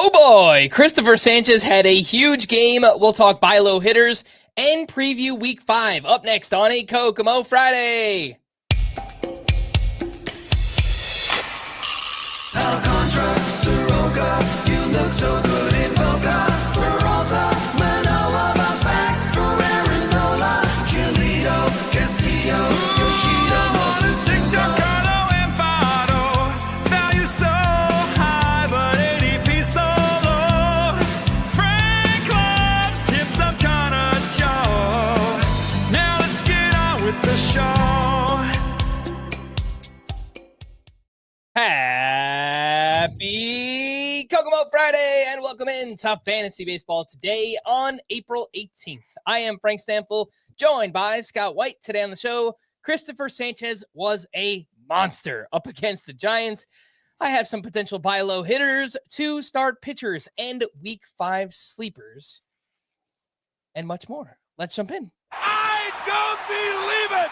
Oh boy, Cristopher Sanchez had a huge game. We'll talk buy low hitters and preview week 5 up next on a Kokomo Friday. Alcantara, Soroka, you look so good in Boca. Peralta, Manoa, bounce back for Aaron Giolito, Castillo, Yoshida, Mosuzuka. Happy Kokomo Friday and welcome in to Fantasy Baseball today on April 18th. I am Frank Stampfl, joined by Scott White. Today on the show, Cristopher Sanchez was a monster up against the Giants. I have some potential buy low hitters, 2 start pitchers, and week 5 sleepers, and much more. Let's jump in. I don't believe it!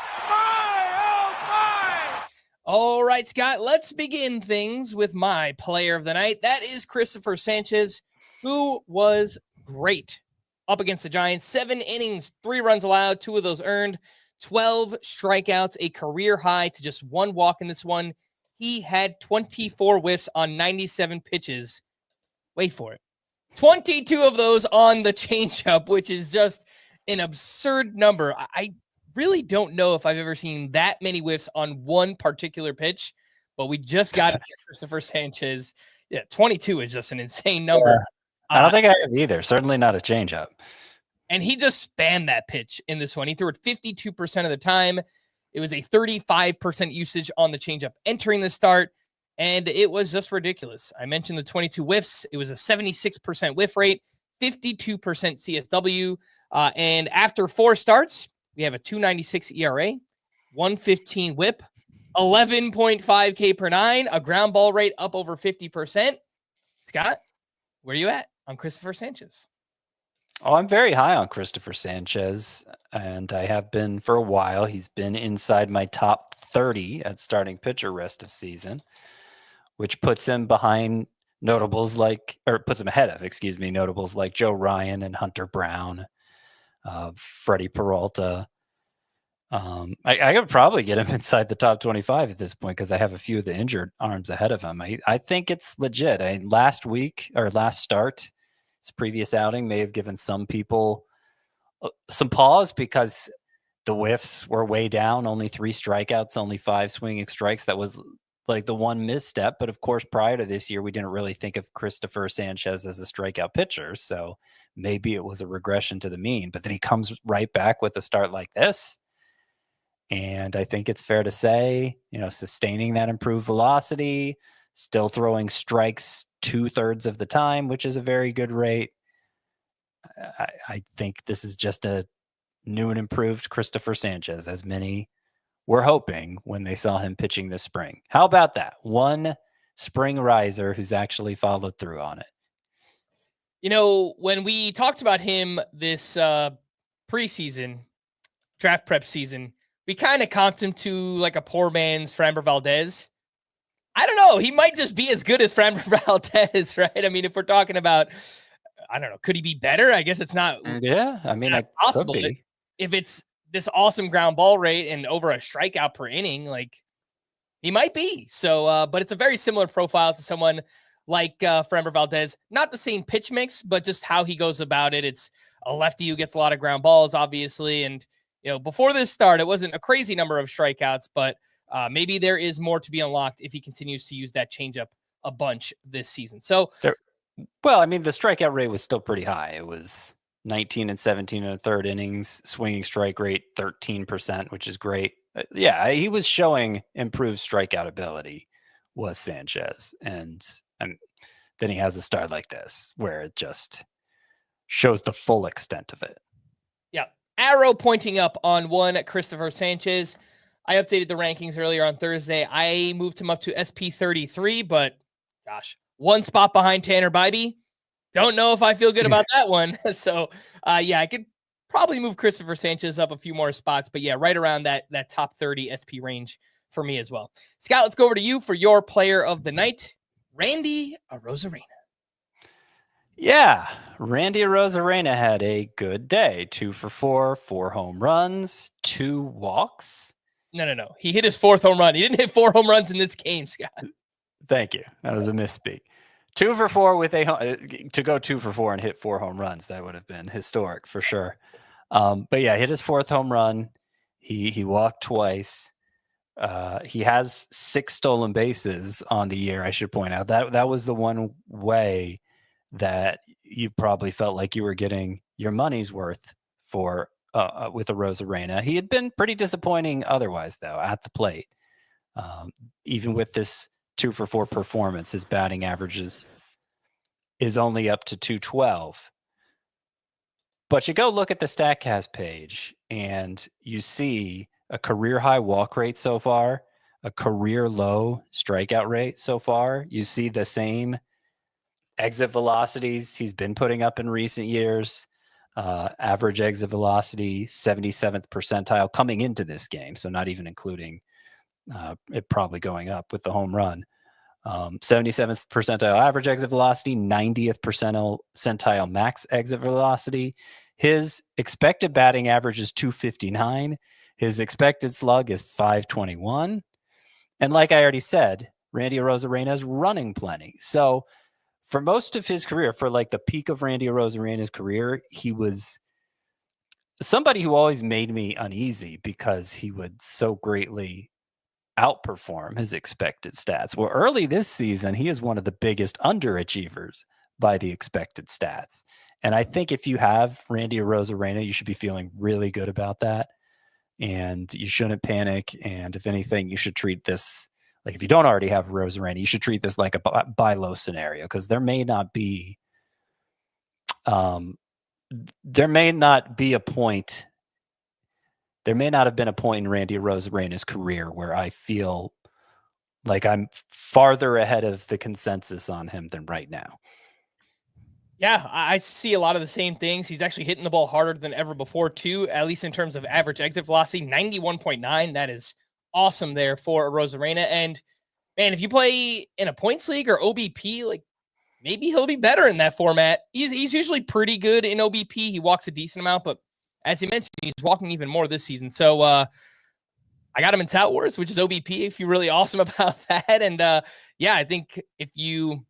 All right, Scott, let's begin things with my player of the night. That is Cristopher Sanchez, who was great up against the Giants. 7 innings, 3 runs allowed, 2 of those earned, 12 strikeouts, a career high to just 1 walk in this one. He had 24 whiffs on 97 pitches. Wait for it. 22 of those on the changeup, which is just an absurd number. I really don't know if I've ever seen that many whiffs on one particular pitch, but we just got Cristopher Sanchez. Yeah, 22 is just an insane number. Yeah. I don't think I have either. Certainly not a changeup. And he just spanned that pitch in this one. He threw it 52% of the time. It was a 35% usage on the changeup entering the start, and it was just ridiculous. I mentioned the 22 whiffs. It was a 76% whiff rate, 52% CSW, and after 4 starts, we have a 2.96 ERA, 115 whip, 11.5 K per 9, a ground ball rate up over 50%. Scott, where are you at on Cristopher Sanchez? Oh, I'm very high on Cristopher Sanchez, and I have been for a while. He's been inside my top 30 at starting pitcher rest of season, which puts him behind notables like, or puts him ahead of, notables like Joe Ryan and Hunter Brown. Freddie Peralta. I could probably get him inside the top 25 at this point because I have a few of the injured arms ahead of him. I think it's legit. Last start, his previous outing may have given some people some pause because the whiffs were way down, only 3 strikeouts, only 5 swinging strikes. That was like the one misstep. But of course, prior to this year, we didn't really think of Cristopher Sanchez as a strikeout pitcher. So maybe it was a regression to the mean, but then he comes right back with a start like this. And I think it's fair to say, sustaining that improved velocity, still throwing strikes 2/3 of the time, which is a very good rate. I think this is just a new and improved Cristopher Sanchez, as many were hoping when they saw him pitching this spring. How about that? One spring riser who's actually followed through on it. When we talked about him this preseason, draft prep season, we kind of comped him to like a poor man's Framber Valdez. I don't know. He might just be as good as Framber Valdez, right? I mean, if we're talking about, I don't know, could he be better? I guess it's not. Yeah, I mean, not possible. If it's this awesome ground ball rate and over a strikeout per inning, like he might be. So, but it's a very similar profile to someone like Framber Valdez. Not the same pitch mix, but just how he goes about it. It's a lefty who gets a lot of ground balls, obviously. And, before this start, it wasn't a crazy number of strikeouts, but maybe there is more to be unlocked if he continues to use that changeup a bunch this season. So, the strikeout rate was still pretty high. It was 19 and 17 in the 3rd innings, swinging strike rate 13%, which is great. Yeah, he was showing improved strikeout ability, was Sanchez. And then he has a start like this where it just shows the full extent of it. Yeah. Arrow pointing up on one Cristopher Sanchez. I updated the rankings earlier on Thursday. I moved him up to SP33, but gosh, 1 spot behind Tanner Bybee. Don't know if I feel good about that one. So, I could probably move Cristopher Sanchez up a few more spots, but right around that top 30 SP range for me as well. Scott, let's go over to you for your player of the night, Randy Arozarena. Yeah, Randy Arozarena had a good day. 2 for 4, 4 home runs, 2 walks. No. He hit his 4th home run. He didn't hit 4 home runs in this game, Scott. Thank you. That was a misspeak. 2 for 4 with to go 2 for 4 and hit 4 home runs. That would have been historic for sure. But yeah, hit his 4th home run. He walked twice. He has 6 stolen bases on the year. I should point out that was the one way that you probably felt like you were getting your money's worth for with Arozarena. He had been pretty disappointing otherwise, though, at the plate. Even with this 2 for 4 performance, his batting averages is only up to 212. But you go look at the StatCast page, and you see a career high walk rate so far, a career low strikeout rate so far. You see the same exit velocities he's been putting up in recent years. Average exit velocity, 77th percentile coming into this game. So not even including it probably going up with the home run. 77th percentile average exit velocity, 90th percentile max exit velocity. His expected batting average is 259. His expected slug is 521. And like I already said, Randy Arozarena is running plenty. So for most of his career, for like the peak of Randy Arozarena's career, he was somebody who always made me uneasy because he would so greatly outperform his expected stats. Well, early this season, he is one of the biggest underachievers by the expected stats. And I think if you have Randy Arozarena, you should be feeling really good about that. And you shouldn't panic. And if anything, you should treat this like if you don't already have Arozarena, you should treat this like a buy low scenario because there may not be a point. There may not have been a point in Randy Arozarena's career where I feel like I'm farther ahead of the consensus on him than right now. Yeah, I see a lot of the same things. He's actually hitting the ball harder than ever before, too, at least in terms of average exit velocity, 91.9. That is awesome there for Arozarena. And, man, if you play in a points league or OBP, like, maybe he'll be better in that format. He's usually pretty good in OBP. He walks a decent amount, but as you mentioned, he's walking even more this season. So I got him in Tout Wars, which is OBP, if you're really awesome about that. And, yeah, I think if you...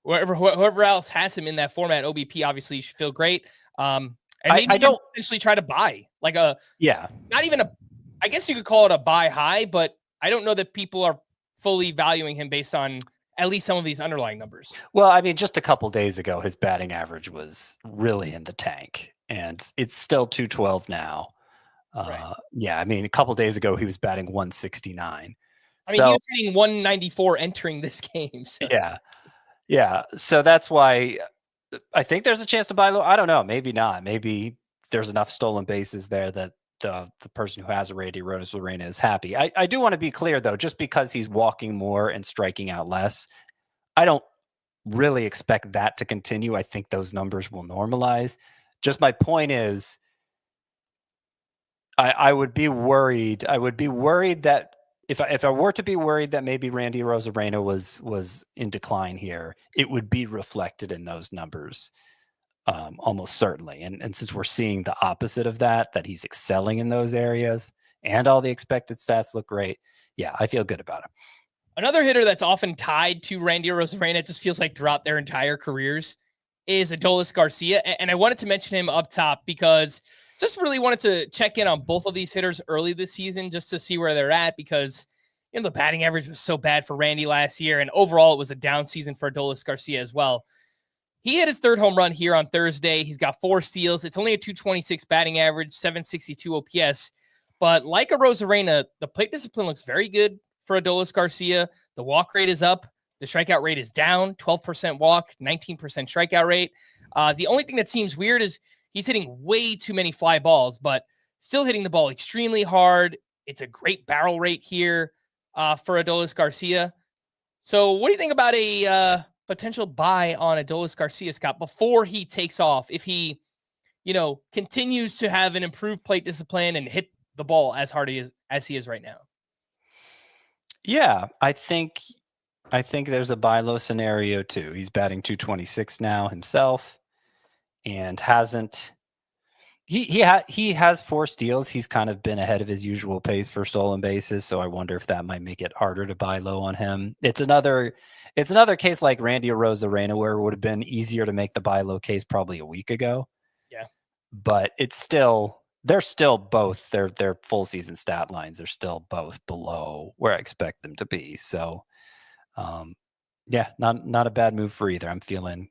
Whoever else has him in that format, OBP obviously should feel great. And maybe I don't essentially try to buy like not even I guess you could call it a buy high, but I don't know that people are fully valuing him based on at least some of these underlying numbers. Well, I mean, just a couple days ago, his batting average was really in the tank, and it's still 212 now. Right. Yeah, I mean, a couple days ago, he was batting 169. I mean, he was hitting 194 entering this game. So. Yeah. So that's why I think there's a chance to buy low. I don't know. Maybe not. Maybe there's enough stolen bases there that the person who has a Randy Arozarena is happy. I do want to be clear, though, just because he's walking more and striking out less, I don't really expect that to continue. I think those numbers will normalize. Just my point is I would be worried. I would be worried that if I were to be worried that maybe Randy Arozarena was in decline here, it would be reflected in those numbers almost certainly. And since we're seeing the opposite of that he's excelling in those areas and all the expected stats look great, yeah, I feel good about him. Another hitter that's often tied to Randy Arozarena, it just feels like throughout their entire careers, is Adolis Garcia. And I wanted to mention him up top because just really wanted to check in on both of these hitters early this season just to see where they're at because, you know, the batting average was so bad for Randy last year. And overall, it was a down season for Adolis Garcia as well. He hit his 3rd home run here on Thursday. He's got 4 steals. It's only a 226 batting average, 762 OPS. But like Arozarena, the plate discipline looks very good for Adolis Garcia. The walk rate is up. The strikeout rate is down, 12% walk, 19% strikeout rate. The only thing that seems weird is he's hitting way too many fly balls, but still hitting the ball extremely hard. It's a great barrel rate here for Adolis Garcia. So what do you think about a potential buy on Adolis Garcia, Scott, before he takes off? If he, continues to have an improved plate discipline and hit the ball as hard as he is right now. Yeah, I think I think there's a buy low scenario too. He's batting 226 now himself, and hasn't. He has 4 steals. He's kind of been ahead of his usual pace for stolen bases, so I wonder if that might make it harder to buy low on him. It's another case like Randy Arozarena, where it would have been easier to make the buy low case probably a week ago. Yeah. But they're still both their full season stat lines are still both below where I expect them to be. So yeah, not a bad move for either. I'm feeling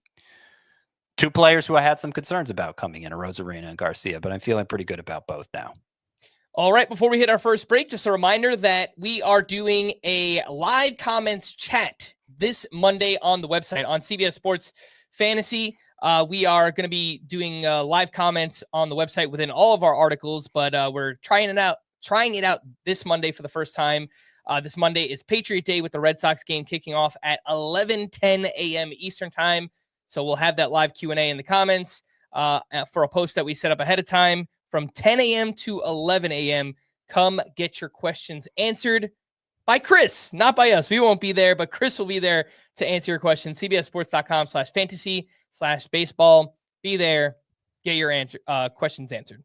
2 players who I had some concerns about coming in, Arozarena and Garcia, but I'm feeling pretty good about both now. All right, before we hit our first break, just a reminder that we are doing a live comments chat this Monday on the website on CBS Sports Fantasy. We are going to be doing live comments on the website within all of our articles, but we're trying it out this Monday for the first time. This Monday is Patriot Day with the Red Sox game kicking off at 11:10 a.m. Eastern time. So we'll have that live Q&A in the comments for a post that we set up ahead of time from 10 a.m. to 11 a.m. Come get your questions answered by Chris, not by us. We won't be there, but Chris will be there to answer your questions. CBSSports.com/fantasy/baseball. Be there. Get your questions answered.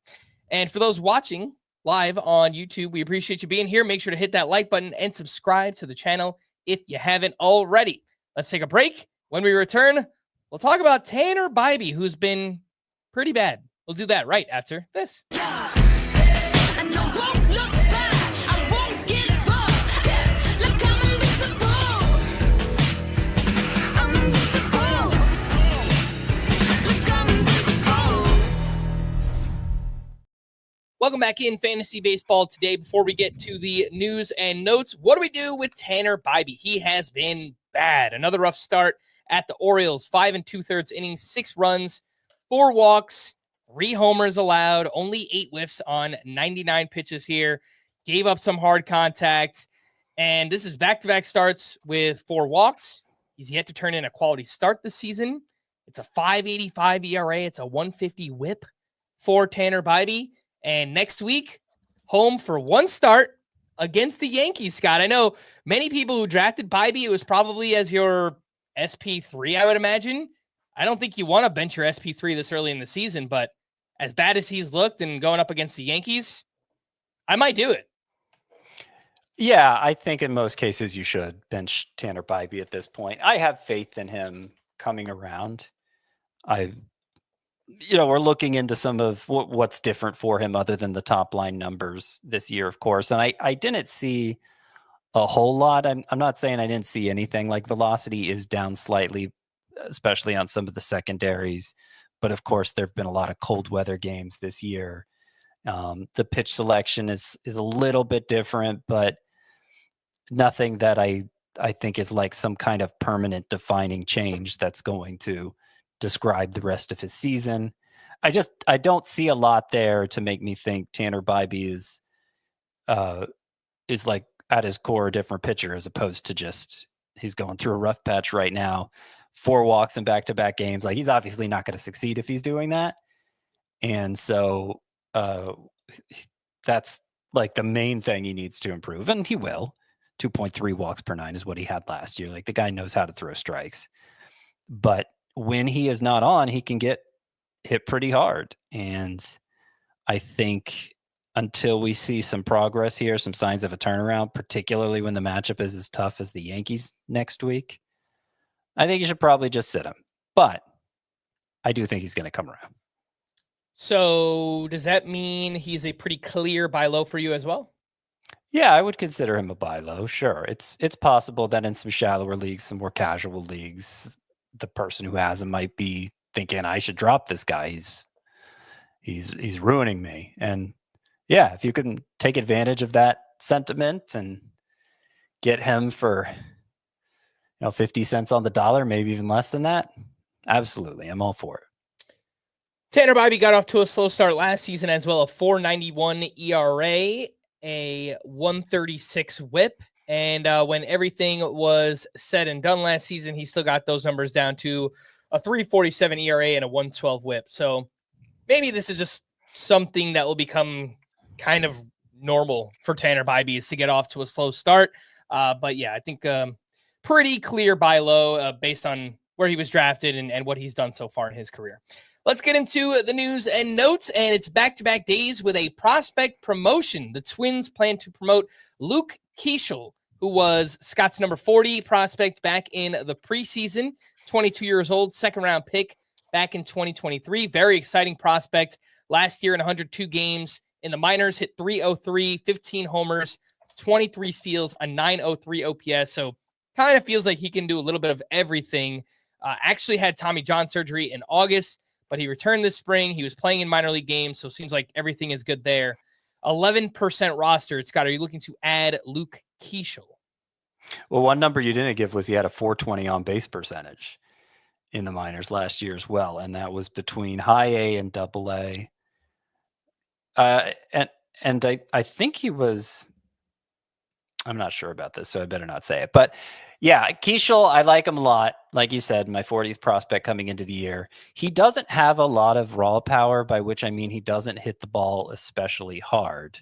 And for those watching live on YouTube, we appreciate you being here. Make sure to hit that like button and subscribe to the channel if you haven't already. Let's take a break. When we return, we'll talk about Tanner Bybee, who's been pretty bad. We'll do that right after this. Welcome back in Fantasy Baseball today. Before we get to the news and notes, what do we do with Tanner Bybee? He has been bad. Another rough start at the Orioles. 5 2/3 innings, 6 runs, 4 walks, 3 homers allowed, only 8 whiffs on 99 pitches here. Gave up some hard contact. And this is back-to-back starts with 4 walks. He's yet to turn in a quality start this season. It's a 5.85 ERA. It's a 150 whip for Tanner Bybee. And next week, home for 1 start against the Yankees, Scott. I know many people who drafted Bybee, it was probably as your SP3, I would imagine. I don't think you want to bench your SP3 this early in the season, but as bad as he's looked and going up against the Yankees, I might do it. Yeah, I think in most cases you should bench Tanner Bybee at this point. I have faith in him coming around. We're looking into some of what's different for him other than the top line numbers this year, of course. And I didn't see a whole lot. I'm not saying I didn't see anything. Like, velocity is down slightly, especially on some of the secondaries. But of course, there have been a lot of cold weather games this year. The pitch selection is a little bit different, but nothing that I think is like some kind of permanent defining change that's going to describe the rest of his season. I don't see a lot there to make me think Tanner Bybee is like at his core a different pitcher, as opposed to just he's going through a rough patch right now. 4 walks in back-to-back games. Like, he's obviously not going to succeed if he's doing that. And so that's like the main thing he needs to improve, and he will. 2.3 walks per 9 is what he had last year. Like, the guy knows how to throw strikes. But when he is not on, he can get hit pretty hard. And I think until we see some progress here, some signs of a turnaround, particularly when the matchup is as tough as the Yankees next week, I think you should probably just sit him. But I do think he's going to come around. So does that mean he's a pretty clear buy low for you as well? Yeah, I would consider him a buy low. Sure. It's possible that in some shallower leagues, some more casual leagues, the person who has him might be thinking, I should drop this guy. He's ruining me. And yeah, if you can take advantage of that sentiment and get him for 50 cents on the dollar, maybe even less than that, absolutely, I'm all for it. Tanner Bybee got off to a slow start last season as well, a 4.91 ERA, a 136 whip. And when everything was said and done last season, he still got those numbers down to a 3.47 ERA and a 112 whip. So maybe this is just something that will become kind of normal for Tanner Bybee, is to get off to a slow start. But yeah, I think pretty clear buy low based on where he was drafted and what he's done so far in his career. Let's get into the news and notes, and it's back-to-back days with a prospect promotion. The Twins plan to promote Luke Keaschall, who was Scott's number 40 prospect back in the preseason, 22 years old, second-round pick back in 2023. Very exciting prospect. Last year in 102 games in the minors, hit .303, 15 homers, 23 steals, a .903 OPS. So kind of feels like he can do a little bit of everything. Actually had Tommy John surgery in August, but he returned this spring. He was playing in minor league games, so it seems like everything is good there. 11% roster. Scott, are you looking to add Luke Keaschall? Well, one number you didn't give was he had a .420 on base percentage in the minors last year as well, and that was between high A and double A. And I think he was, I'm not sure about this, so I better not say it. But yeah, Keaschall, I like him a lot. Like you said, my 40th prospect coming into the year. He doesn't have a lot of raw power, by which I mean he doesn't hit the ball especially hard.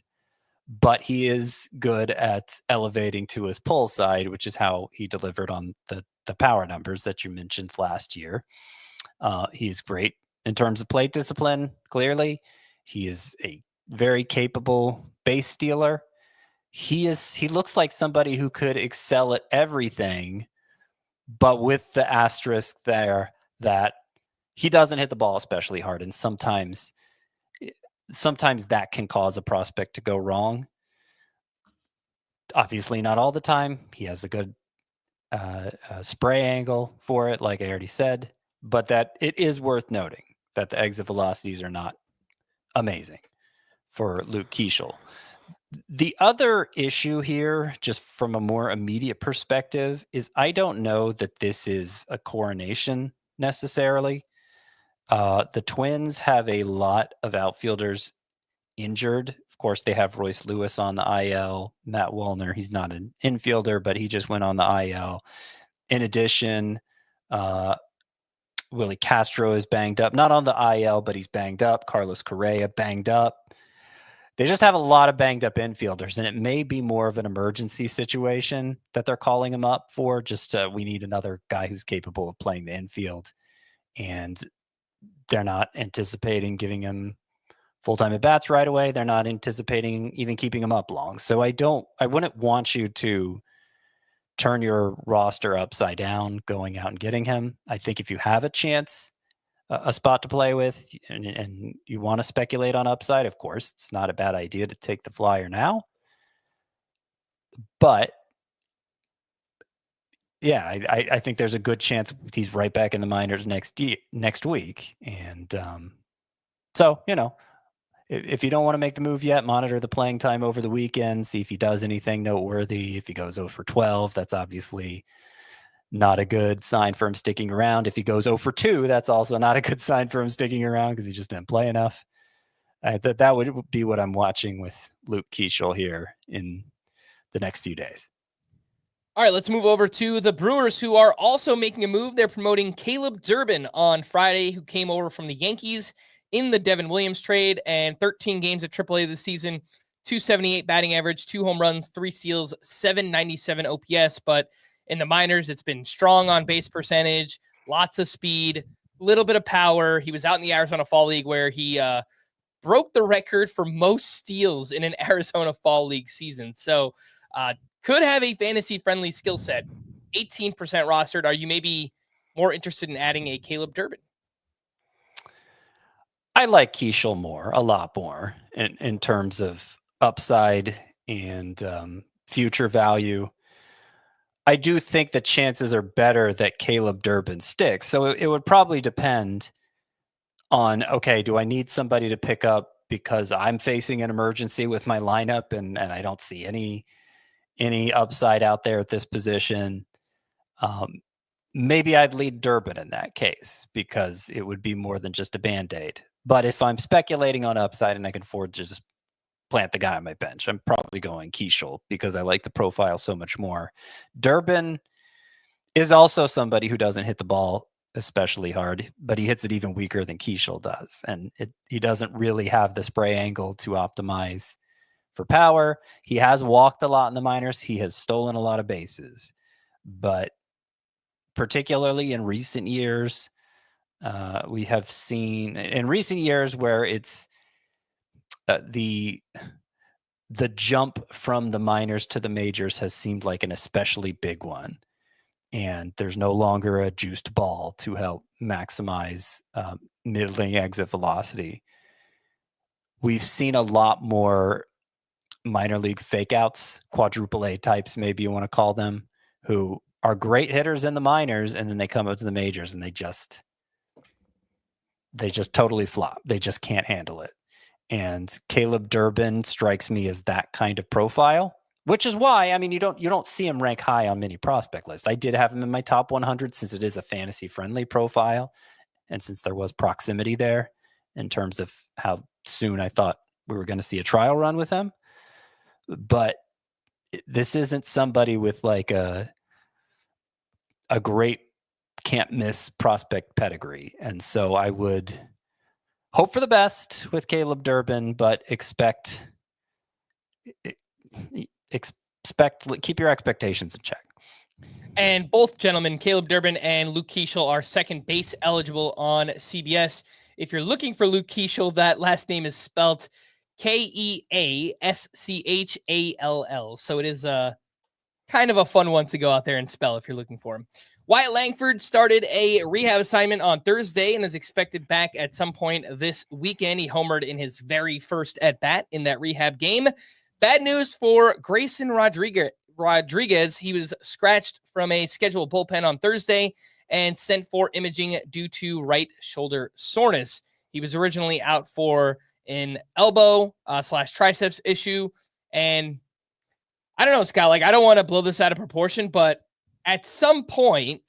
But he is good at elevating to his pull side, which is how he delivered on the power numbers that you mentioned last year. He's great in terms of plate discipline, clearly. He is a very capable base stealer. He looks like somebody who could excel at everything, but with the asterisk there that he doesn't hit the ball especially hard. And sometimes that can cause a prospect to go wrong. Obviously not all the time. He has a good spray angle for it, like I already said, but that it is worth noting that the exit velocities are not amazing for Luke Keaschall. The other issue here, just from a more immediate perspective, is I don't know that this is a coronation necessarily. The Twins have a lot of outfielders injured. Of course, they have Royce Lewis on the IL, Matt Wallner. He's not an infielder, but he just went on the IL. In addition, Willie Castro is banged up, not on the IL, but he's banged up. Carlos Correa banged up. They just have a lot of banged up infielders, and it may be more of an emergency situation that they're calling him up for. Just we need another guy who's capable of playing the infield, and they're not anticipating giving him full-time at-bats right away. They're not anticipating even keeping him up long. So I wouldn't want you to turn your roster upside down going out and getting him. I think if you have a chance, a spot to play with, and you want to speculate on upside, of course, it's not a bad idea to take the flyer now. But yeah, I think there's a good chance he's right back in the minors next week. And so, if you don't want to make the move yet, monitor the playing time over the weekend, see if he does anything noteworthy. If he goes 0 for 12, that's obviously not a good sign for him sticking around. If he goes 0 for 2, that's also not a good sign for him sticking around because he just didn't play enough. That would be what I'm watching with Luke Keaschall here in the next few days. All right, let's move over to the Brewers, who are also making a move. They're promoting Caleb Durbin on Friday, who came over from the Yankees in the Devin Williams trade, and 13 games at AAA this season, 278 batting average, 2 home runs, 3 steals, 797 OPS. But in the minors, it's been strong on base percentage, lots of speed, little bit of power. He was out in the Arizona Fall League where he broke the record for most steals in an Arizona Fall League season. So could have a fantasy-friendly skill set. 18% rostered. Are you maybe more interested in adding a Caleb Durbin? I like Keaschall a lot more in terms of upside and future value. I do think the chances are better that Caleb Durbin sticks. So it would probably depend on, okay, do I need somebody to pick up because I'm facing an emergency with my lineup and I don't see any upside out there at this position? Maybe I'd lead Durbin in that case because it would be more than just a Band-Aid. But if I'm speculating on upside and I can afford to just plant the guy on my bench, I'm probably going Keaschall because I like the profile so much more. Durbin is also somebody who doesn't hit the ball especially hard, but he hits it even weaker than Keaschall does. And he doesn't really have the spray angle to optimize for power. He has walked a lot in the minors. He has stolen a lot of bases. but particularly in recent years, we have seen in recent years where it's the jump from the minors to the majors has seemed like an especially big one. And there's no longer a juiced ball to help maximize middling exit velocity. We've seen a lot more minor league fakeouts, quadruple A types, maybe you want to call them, who are great hitters in the minors, and then they come up to the majors and they just totally flop. They just can't handle it. And Caleb Durbin strikes me as that kind of profile, which is why, I mean, you don't see him rank high on many prospect lists. I did have him in my top 100 since it is a fantasy friendly profile. And since there was proximity there in terms of how soon I thought we were going to see a trial run with him. But this isn't somebody with like a great can't miss prospect pedigree. And so I would hope for the best with Caleb Durbin, but keep your expectations in check. And both gentlemen, Caleb Durbin and Luke Keaschall, are second base eligible on CBS. If you're looking for Luke Keaschall, that last name is spelled Keaschall. So it is a kind of a fun one to go out there and spell if you're looking for him. Wyatt Langford started a rehab assignment on Thursday and is expected back at some point this weekend. He homered in his very first at-bat in that rehab game. Bad news for Grayson Rodriguez. He was scratched from a scheduled bullpen on Thursday and sent for imaging due to right shoulder soreness. He was originally out for an elbow / triceps issue. And I don't know, Scott, like I don't want to blow this out of proportion, but at some point,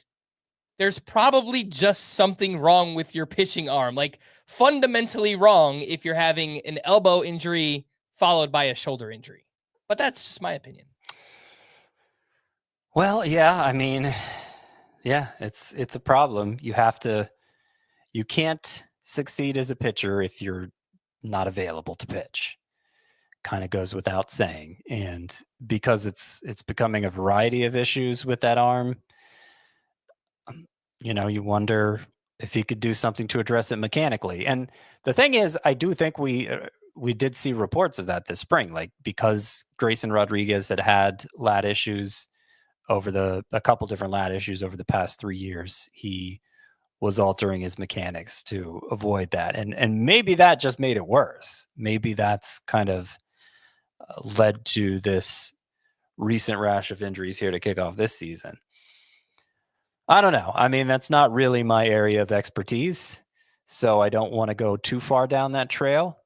there's probably just something wrong with your pitching arm, like fundamentally wrong if you're having an elbow injury followed by a shoulder injury. But that's just my opinion. Well, yeah, I mean, yeah, it's a problem. You can't succeed as a pitcher if you're not available to pitch. Kind of goes without saying. And because it's becoming a variety of issues with that arm, you wonder if he could do something to address it mechanically. And the thing is, I do think we did see reports of that this spring, like because Grayson Rodriguez had lat issues a couple different lat issues over the past 3 years, he was altering his mechanics to avoid that. And maybe that just made it worse. Maybe that's kind of led to this recent rash of injuries here to kick off this season. I don't know. I mean, that's not really my area of expertise, so I don't want to go too far down that trail.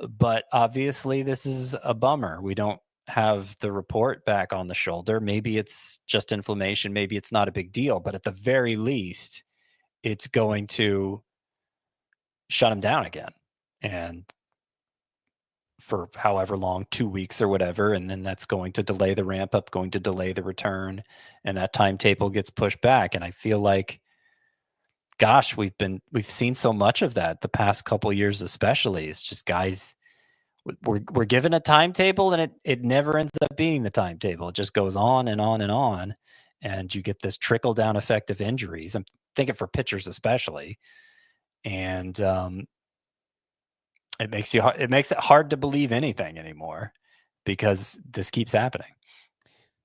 But obviously, this is a bummer. We don't have the report back on the shoulder. Maybe it's just inflammation. Maybe it's not a big deal. But at the very least, it's going to shut him down again. And for however long, 2 weeks or whatever, and then that's going to delay the ramp up, going to delay the return, and that timetable gets pushed back. And I feel like, gosh, we've seen so much of that the past couple of years, especially. It's just guys, we're given a timetable, and it never ends up being the timetable. It just goes on and on and on, and you get this trickle down effect of injuries. I'm thinking for pitchers especially, and it makes it hard to believe anything anymore because this keeps happening.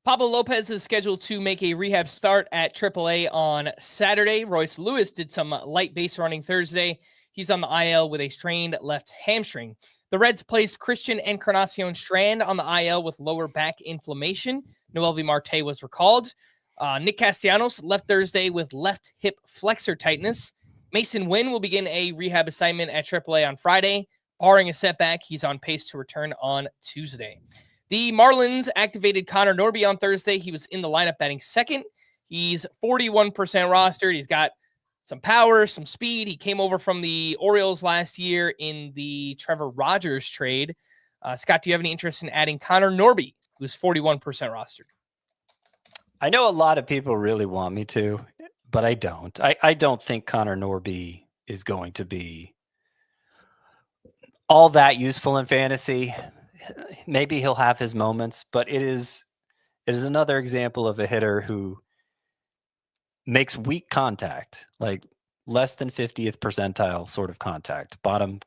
Pablo Lopez is scheduled to make a rehab start at AAA on Saturday. Royce Lewis did some light base running Thursday. He's on the IL with a strained left hamstring. The Reds placed Christian Encarnacion Strand on the IL with lower back inflammation. Noelvi Marte was recalled. Nick Castellanos left Thursday with left hip flexor tightness. Mason Wynn will begin a rehab assignment at AAA on Friday. Barring a setback, he's on pace to return on Tuesday. The Marlins activated Connor Norby on Thursday. He was in the lineup batting second. He's 41% rostered. He's got some power, some speed. He came over from the Orioles last year in the Trevor Rogers trade. Scott, do you have any interest in adding Connor Norby, who's 41% rostered? I know a lot of people really want me to, but I don't. I don't think Connor Norby is going to be all that useful in fantasy. Maybe he'll have his moments, but it is another example of a hitter who makes weak contact, like less than 50th percentile sort of contact, bottom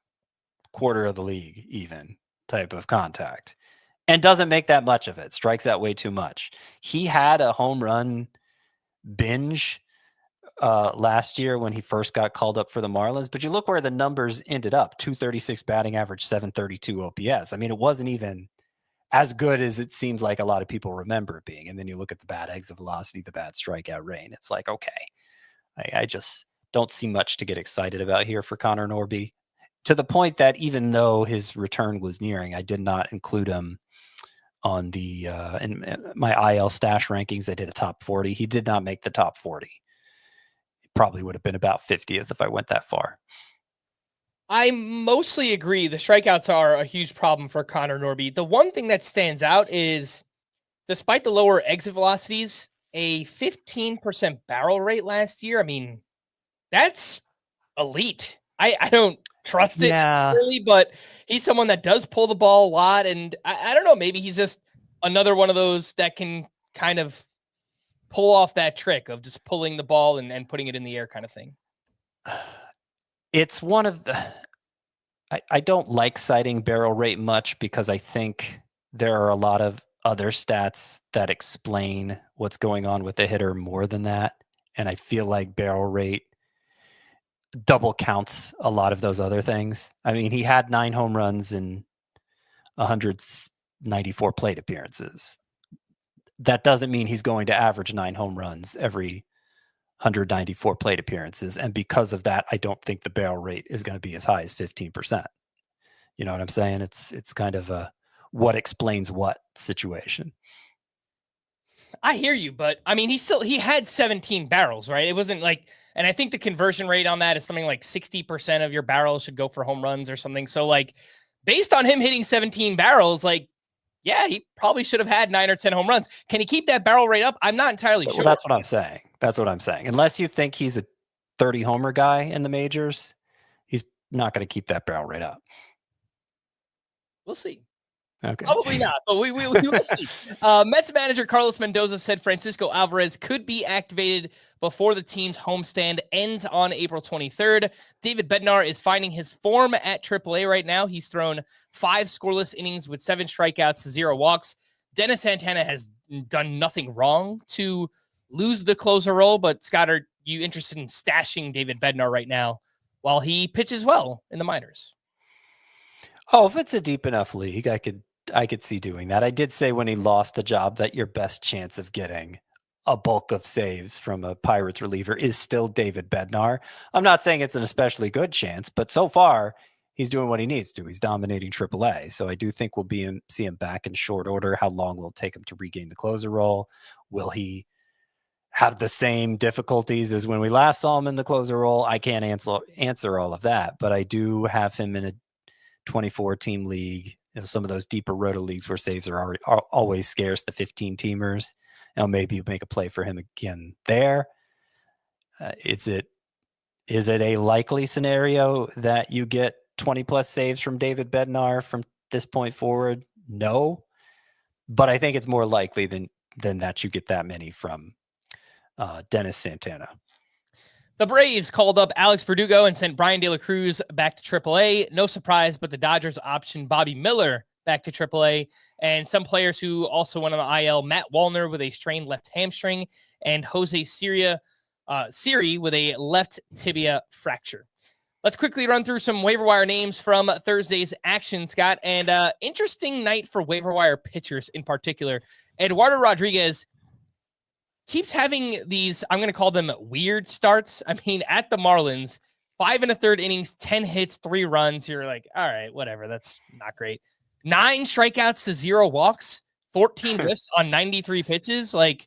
quarter of the league even type of contact, and doesn't make that much of it, strikes out way too much. He had a home run binge last year when he first got called up for the Marlins, but you look where the numbers ended up: 236 batting average, 732 OPS. I mean, it wasn't even as good as it seems like a lot of people remember it being. And then you look at the bad exit velocity, the bad strikeout rate. It's like, okay, I just don't see much to get excited about here for Connor Norby, to the point that even though his return was nearing, I did not include him on the in my IL stash rankings. I did a top 40. He did not make the top 40. It probably would have been about 50th if I went that far. I mostly agree. The strikeouts are a huge problem for Connor Norby. The one thing that stands out is, despite the lower exit velocities, a 15% barrel rate last year. I mean, that's elite. I don't trust it necessarily, but he's someone that does pull the ball a lot. And I don't know, maybe he's just another one of those that can kind of pull off that trick of just pulling the ball and putting it in the air kind of thing. It's one of the, I don't like citing barrel rate much because I think there are a lot of other stats that explain what's going on with the hitter more than that. And I feel like barrel rate double counts a lot of those other things. I mean, he had 9 home runs in 194 plate appearances. That doesn't mean he's going to average 9 home runs every 194 plate appearances. And because of that, I don't think the barrel rate is going to be as high as 15%. You know what I'm saying? It's kind of a what explains what situation. I hear you, but I mean, he had 17 barrels, right? It wasn't like, and I think the conversion rate on that is something like 60% of your barrels should go for home runs or something. So like, based on him hitting 17 barrels, like, yeah, he probably should have had 9 or 10 home runs. Can he keep that barrel rate up? I'm not entirely sure. Well, that's what I'm saying. That's what I'm saying. Unless you think he's a 30 homer guy in the majors, he's not going to keep that barrel rate up. We'll see. Okay. Probably not, but we will see. Mets manager Carlos Mendoza said Francisco Alvarez could be activated before the team's homestand ends on April 23rd. David Bednar is finding his form at AAA right now. He's thrown 5 scoreless innings with 7 strikeouts, 0 walks. Dennis Santana has done nothing wrong to lose the closer role, but Scott, are you interested in stashing David Bednar right now while he pitches well in the minors? Oh, if it's a deep enough league, I could see doing that. I did say when he lost the job that your best chance of getting a bulk of saves from a Pirates reliever is still David Bednar. I'm not saying it's an especially good chance, but so far he's doing what he needs to. He's dominating AAA. So I do think we'll see him back in short order. How long will it take him to regain the closer role? Will he have the same difficulties as when we last saw him in the closer role? I can't answer all of that, but I do have him in a 24-team league. You know, some of those deeper roto leagues where saves are always scarce, the 15-teamers. Maybe you make a play for him again there. Is it a likely scenario that you get 20-plus saves from David Bednar from this point forward? No. But I think it's more likely than that you get that many from Dennis Santana. The Braves called up Alex Verdugo and sent Brian De La Cruz back to AAA. No surprise, but the Dodgers optioned Bobby Miller back to AAA. And some players who also went on the IL, Matt Wallner with a strained left hamstring and Jose Siri with a left tibia fracture. Let's quickly run through some waiver wire names from Thursday's action, Scott. And interesting night for waiver wire pitchers in particular. Eduardo Rodriguez keeps having these, I'm going to call them weird starts. I mean, at the Marlins, 5 1/3 innings, 10 hits, 3 runs. You're like, all right, whatever. That's not great. 9 strikeouts to 0 walks, 14 whiffs on 93 pitches. Like,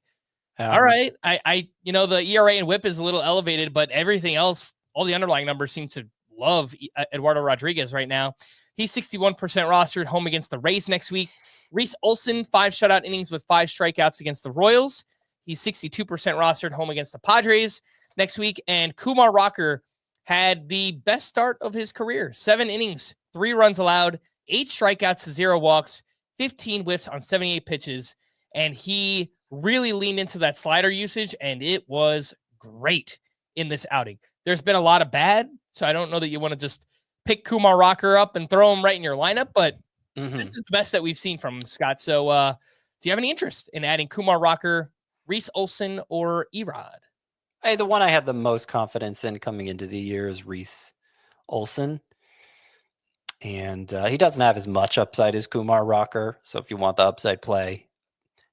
all right. I the ERA and whip is a little elevated, but everything else, all the underlying numbers seem to love Eduardo Rodriguez right now. He's 61% rostered, home against the Rays next week. Reese Olson, 5 shutout innings with 5 strikeouts against the Royals. He's 62% rostered, home against the Padres next week. And Kumar Rocker had the best start of his career. 7 innings, 3 runs allowed, 8 strikeouts to 0 walks, 15 whiffs on 78 pitches. And he really leaned into that slider usage, and it was great in this outing. There's been a lot of bad, so I don't know that you want to just pick Kumar Rocker up and throw him right in your lineup, but this is the best that we've seen from him, Scott. So do you have any interest in adding Kumar Rocker, Reese Olson, or Erod? Hey, the one I had the most confidence in coming into the year is Reese Olson. And he doesn't have as much upside as Kumar Rocker. So if you want the upside play,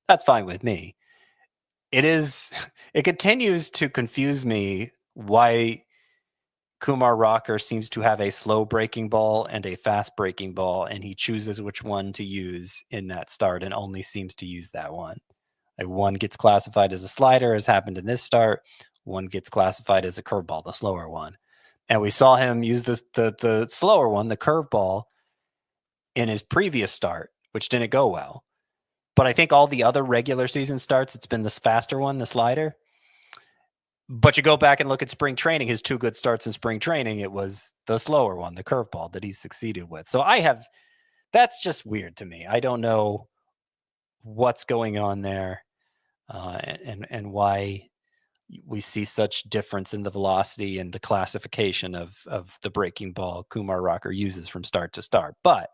that's fine with me. It continues to confuse me why Kumar Rocker seems to have a slow breaking ball and a fast breaking ball, and he chooses which one to use in that start and only seems to use that one. Like one gets classified as a slider, as happened in this start. One gets classified as a curveball, the slower one. And we saw him use the slower one, the curveball, in his previous start, which didn't go well. But I think all the other regular season starts, it's been this faster one, the slider. But you go back and look at spring training, his 2 good starts in spring training, it was the slower one, the curveball that he succeeded with. So that's just weird to me. I don't know what's going on there and why we see such difference in the velocity and the classification of the breaking ball Kumar Rocker uses from start to start. But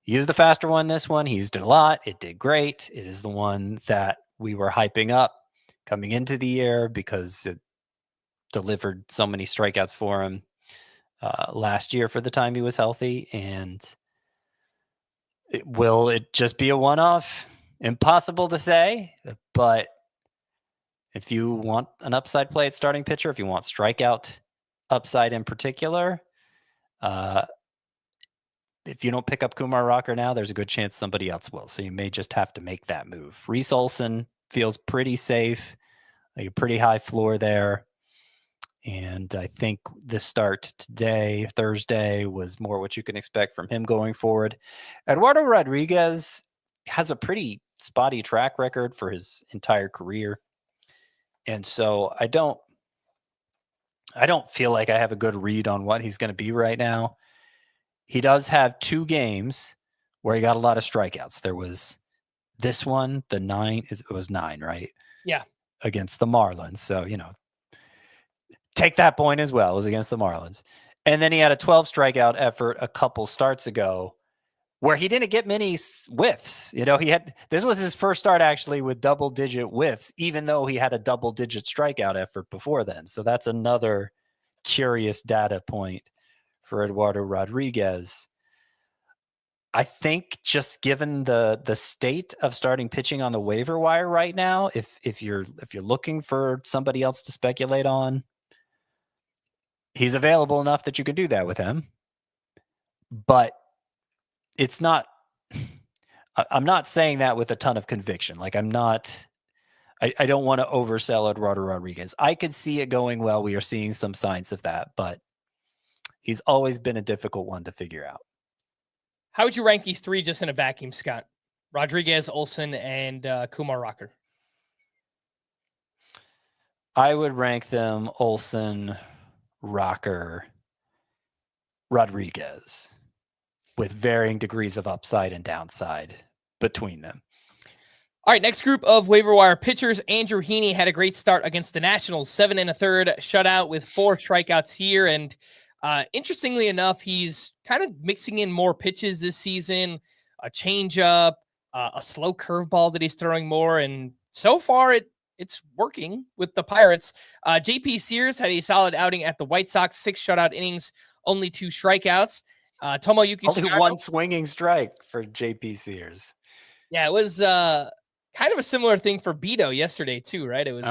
he used the faster one this one. He used it a lot. It did great. It is the one that we were hyping up coming into the year because it delivered so many strikeouts for him last year for the time he was healthy. And will it just be a one-off? Impossible to say, but if you want an upside play at starting pitcher, if you want strikeout upside in particular, if you don't pick up Kumar Rocker now, there's a good chance somebody else will. So you may just have to make that move. Reese Olson feels pretty safe, like a pretty high floor there. And I think this start today, Thursday, was more what you can expect from him going forward. Eduardo Rodriguez has a pretty spotty track record for his entire career. And so I don't feel like I have a good read on what he's going to be right now. He does have 2 games where he got a lot of strikeouts. There was this one, it was 9, right? Yeah. Against the Marlins. So, take that point as well. It was against the Marlins. And then he had a 12 strikeout effort a couple starts ago where he didn't get many whiffs. This was his first start actually with double-digit whiffs, even though he had a double-digit strikeout effort before then. So that's another curious data point for Eduardo Rodriguez. I think just given the state of starting pitching on the waiver wire right now, if you're looking for somebody else to speculate on, he's available enough that you can do that with him. But it's not, I'm not saying that with a ton of conviction. Like I don't want to oversell Eduardo Rodriguez. I could see it going well. We are seeing some signs of that, but he's always been a difficult one to figure out. How would you rank these 3 just in a vacuum, Scott? Rodriguez, Olson, and Kumar Rocker. I would rank them Olson, Rocker, Rodriguez, with varying degrees of upside and downside between them. All right, next group of waiver wire pitchers. Andrew Heaney had a great start against the Nationals, 7 1/3 shutout with 4 strikeouts here. And interestingly enough, he's kind of mixing in more pitches this season, a changeup, a slow curveball that he's throwing more. And so far, it's working with the Pirates. JP Sears had a solid outing at the White Sox, 6 shutout innings, only 2 strikeouts. Tomoyuki only Sugano, 1 swinging strike for JP Sears. Yeah, it was kind of a similar thing for Beto yesterday too, right? It was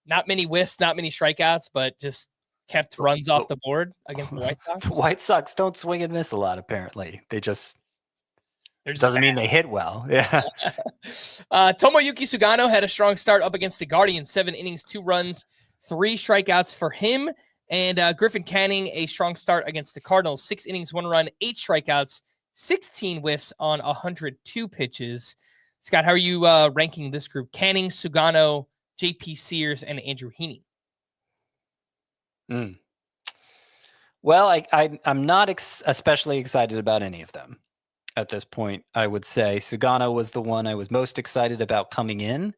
not many whiffs, not many strikeouts, but just kept runs off the board against the White Sox. The White Sox don't swing and miss a lot, apparently. They're just doesn't mean they hit well. Yeah. Tomoyuki Sugano had a strong start up against the Guardians, 7 innings, 2 runs, 3 strikeouts for him. And Griffin Canning, a strong start against the Cardinals, 6 innings, 1 run, 8 strikeouts, 16 whiffs on 102 pitches. Scott, how are you ranking this group? Canning, Sugano, JP Sears, and Andrew Heaney. Well, I'm not especially excited about any of them at this point. I would say Sugano was the one I was most excited about coming in.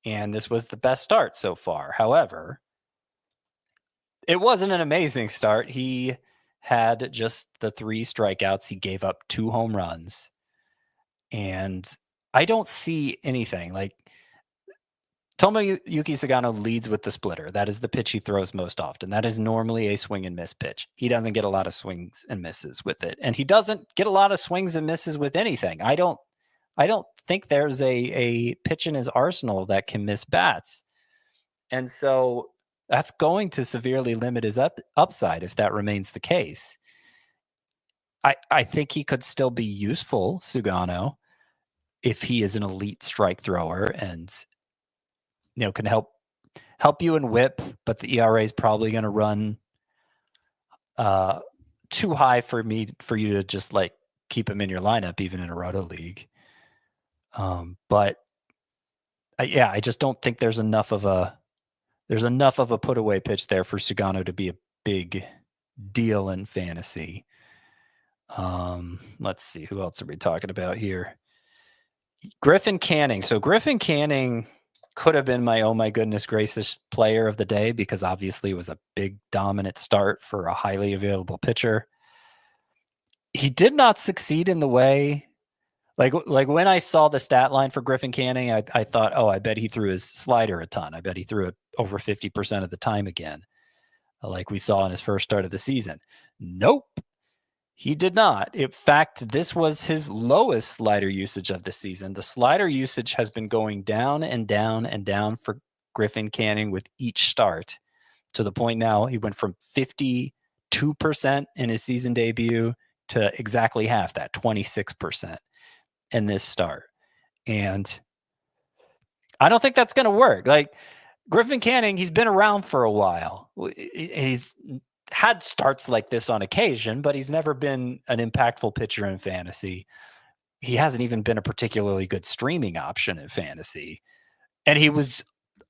and this was the best start so far. However, it wasn't an amazing start. He had just the 3 strikeouts. He gave up 2 home runs, and I don't see anything like Tomoyuki Sugano leads with the splitter. That is the pitch he throws most often. That is normally a swing and miss pitch. He doesn't get a lot of swings and misses with it. And he doesn't get a lot of swings and misses with anything. I don't think there's a pitch in his arsenal that can miss bats. And so that's going to severely limit his upside if that remains the case. I think he could still be useful, Sugano, if he is an elite strike thrower and can help you in whip, but the ERA is probably going to run too high for you to just like keep him in your lineup, even in a roto league. But I just don't think there's enough of a put away pitch there for Sugano to be a big deal in fantasy. Let's see, who else are we talking about here? Griffin Canning. So Griffin Canning could have been my, oh my goodness gracious, player of the day, because obviously it was a big dominant start for a highly available pitcher. He did not succeed in the way, like when I saw the stat line for Griffin Canning, I thought, oh, I bet he threw his slider a ton. I bet he threw it over 50% of the time again, like we saw in his first start of the season. Nope. He did not. In fact, this was his lowest slider usage of the season. The slider usage has been going down and down and down for Griffin Canning with each start, to the point now he went from 52% in his season debut to exactly half that, 26% in this start. And I don't think that's going to work. Like Griffin Canning, he's been around for a while. He's had starts like this on occasion, but he's never been an impactful pitcher in fantasy. He hasn't even been a particularly good streaming option in fantasy. And he was